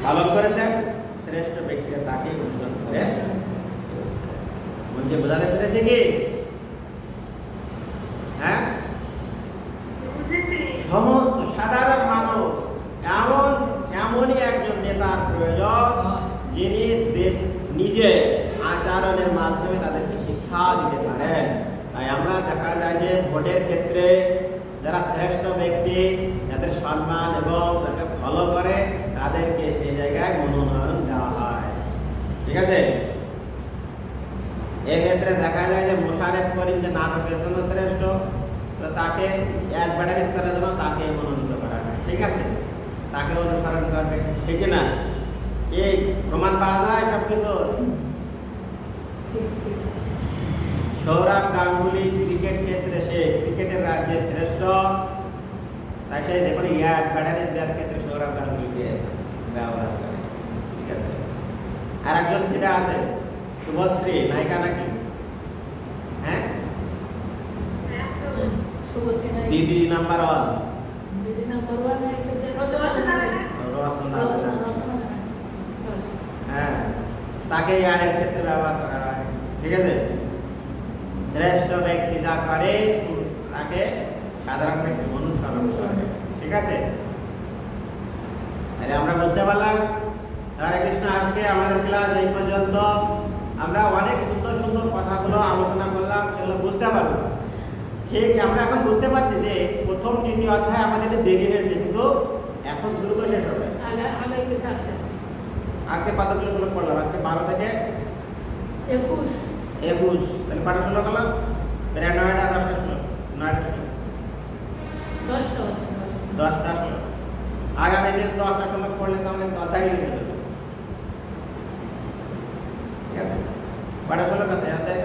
পালন করেছেন, শ্রেষ্ঠ ব্যক্তিরা তাকে অনুসরণ করে। মনকে বোঝাতে পেরেছে কি? হ্যাঁ, সমস্ত সাধারণ মানুষ এমনই একজন নেতার প্রয়োজন যিনি নিজে আচরণের মাধ্যমে তাদেরকে শিক্ষা দিতে পারেন। তাই আমরা দেখা যায় যে ভোটের ক্ষেত্রে যারা শ্রেষ্ঠ ব্যক্তি, যাদের সম্মান এবং তাদেরকে ফলো করে, তাদেরকে সেই জায়গায় মনোনয়ন দেওয়া হয়। ঠিক আছে, এক্ষেত্রে দেখা যায় যে মোশাররফ করিম যে নাটকের জন্য শ্রেষ্ঠ, তাকে অ্যাডভার্টাইজ করার জন্য তাকে মনোনীত করা হয়। ঠিক আছে, তাকে অনুসরণ করবে। ঠিক না? এই প্রমাণ পাওয়া যায় সব কিছু। সৌরভ গাঙ্গুলি ক্রিকেট ক্ষেত্রে সে ক্রিকেটের রাজ্যে শ্রেষ্ঠ, তাই সে যে কোনো অ্যাডভার্টাইজ দেওয়ার ক্ষেত্রে সৌরভ গাঙ্গুলিকে ব্যবহার করে, ঠিক আছে। আর একজন ফিডা আছে শুভশ্রী, নায়িকা নাকি? হ্যাঁ,
শুভশ্রী নাই।
দিদি নাম্বার 1,
দিদি নাম্বার 1 হইতেছে রচনা ব্যানার্জি।
রচনা
রচনা
ব্যানার্জি।
ব্যানার্জি।
হ্যাঁ, তাকে অ্যাডের ক্ষেত্রে ব্যবহার করা হয়, ঠিক আছে। শ্রেষ্ঠ ব্যক্তি যা করে তাকে সাধারণ ব্যক্তি অনুসরণ করে, ঠিক আছে। তাহলে আমরা বুঝতে পারলাম। হরে কৃষ্ণ, আজকে আমাদের ক্লাস এই পর্যন্ত। আমরা অনেক সুন্দর সুন্দর কথাগুলো আলোচনা করলাম, সেগুলো বুঝতে পারলাম। ঠিক, আমরা এখন বুঝতে পারছি যে প্রথম দ্বিতীয় অধ্যায় আমাদের একটু দেরি হয়েছে, কিন্তু এখন দ্রুত শেষ হবে।
আগাই গেছে আস্তে আস্তে।
আজকে কতগুলো শ্লোক পড়লাম? আজকে 12 থেকে 21, তাহলে কটা শ্লোক হলো? প্রায় 9টা 10টা শ্লোক, 9টা শ্লোক, 10টা শ্লোক। আগামী দিন 10টা শ্লোক পড়লে তো আমাদের অধ্যায় হয়ে যাবে, ঠিক আছে। কটা শ্লোক আছে অধ্যায়?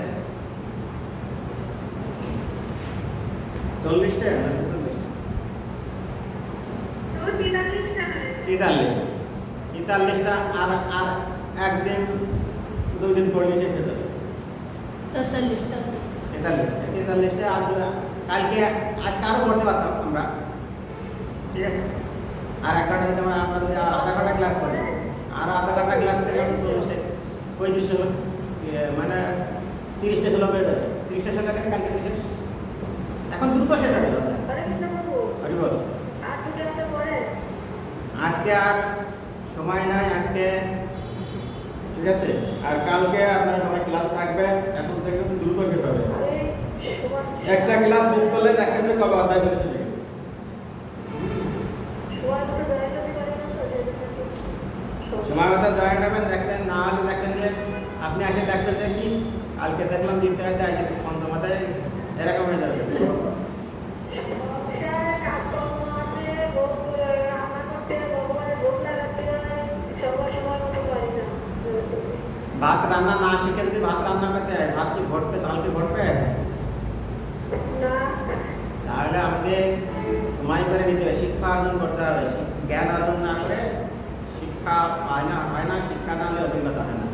40টা না 46টা? 43টা। আর আর একদিন 2 দিন পড়লে শেষ হয়ে যাবে।
43টা।
43টা আর কালকে আজকে আরো পড়তে পারতাম আমরা, ঠিক আছে। আর 1 ঘন্টা যদি আমরা যদি আধা ঘন্টা ক্লাস করি, আর আধা ঘন্টা ক্লাস থেকে আমি 40টা 35 হলো, মানে 30টা শ্লোক হয়ে যাবে। 30টা শ্লোক এখানে কালকে শেষ। এখন দ্রুত শেষ হবে অধ্যায়। হরি বল। আজকে আর সময় নাই আজকে, ঠিক আছে। আর কালকে আপনারা সবাই ক্লাস থাকবে, এখন থেকে কিন্তু দ্রুত শেষ হবে। একটা ক্লাস মিস করলে দেখবেন যে কবে অধ্যায় করে শেষ হয়ে গেছে। সময় মতো জয়েন হবেন, দেখবেন। না হলে দেখবেন যে আপনি আগে দেখবেন যে কি কালকে দেখলাম দ্বিতীয় অধ্যায় আজকে পঞ্চম অধ্যায়, এরকম হয়ে যাবে। ভাত রান্না না শিখে যদি ভাত রান্না করতে হয়, ভাত কি ঘটবে, চাল কি ঘটবে? তাহলে আমাকে সময় করে নিতে হবে, শিক্ষা অর্জন করতে হবে। জ্ঞান অর্জন না করে শিক্ষা হয় না, শিক্ষা না হলে অভিজ্ঞতা হয় না,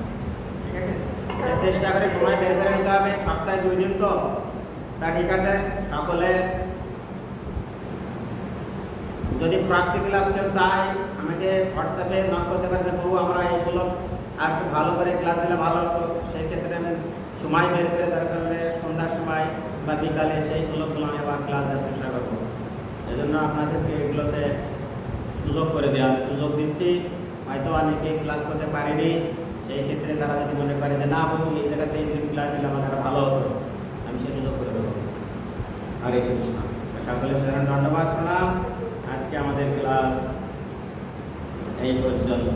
ঠিক আছে। চেষ্টা করে সময় বের করে নিতে হবে, সপ্তাহে 2 দিন তো, তা ঠিক আছে। সকলে যদি ফ্রাক্সি ক্লাস কেউ চায় আমাকে হোয়াটসঅ্যাপে নক করতে পারে যে বাবু আমরা এই শ্লোক আর একটু ভালো করে ক্লাস দিলে ভালো হতো। সেই ক্ষেত্রে আমি সময় বের করে দরকার হলে সন্ধ্যার সময় বা বিকালে সেই শ্লোকগুলো আমি আবার ক্লাস দেওয়ার চেষ্টা করবো। এই জন্য আপনাদেরকে এগুলো সে সুযোগ করে দেওয়া, আমি সুযোগ দিচ্ছি। হয়তো অনেকে ক্লাস করতে পারেনি, সেই ক্ষেত্রে তারা যদি মনে করে যে না বাবু এই জায়গাতে এই ক্লাস দিলে আমার আরো ভালো হতো, আমি সেই সুযোগ করে দেবো। হরে কৃষ্ণ। সকলের শরণ ধন্যবাদ, প্রণাম। আজকে আমাদের ক্লাস এই পর্যন্ত।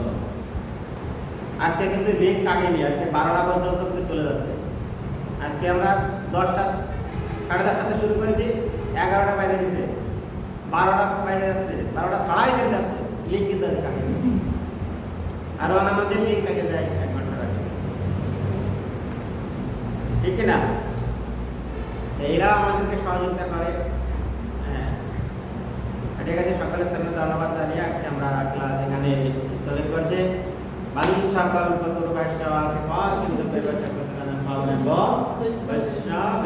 আজকে কিন্তু লিঙ্ক কাটেনি, আজকে 12টা পর্যন্ত কিন্তু চলে যাচ্ছে। আজকে আমরা 10টা 10:30 শুরু করেছি, 11টা বাজে গেছে, 12টা বাজে যাচ্ছে, 12টা ছাড়াই চলে যাচ্ছে। লিঙ্ক কিন্তু কাটেনি। আর আমাদের লিঙ্ক কেটে যায় 1 ঘন্টা আগে, ঠিক না? এরা আমাদেরকে সহযোগিতা করে। ঠিক আছে, সকলের জন্য ধন্যবাদ জানিয়ে আজকে আমরা ক্লাস এখানে স্থগিত করছি। বালুন সকল প্রতুর ভাষ্য কৃপা সিন্ধু বৈষ্ণব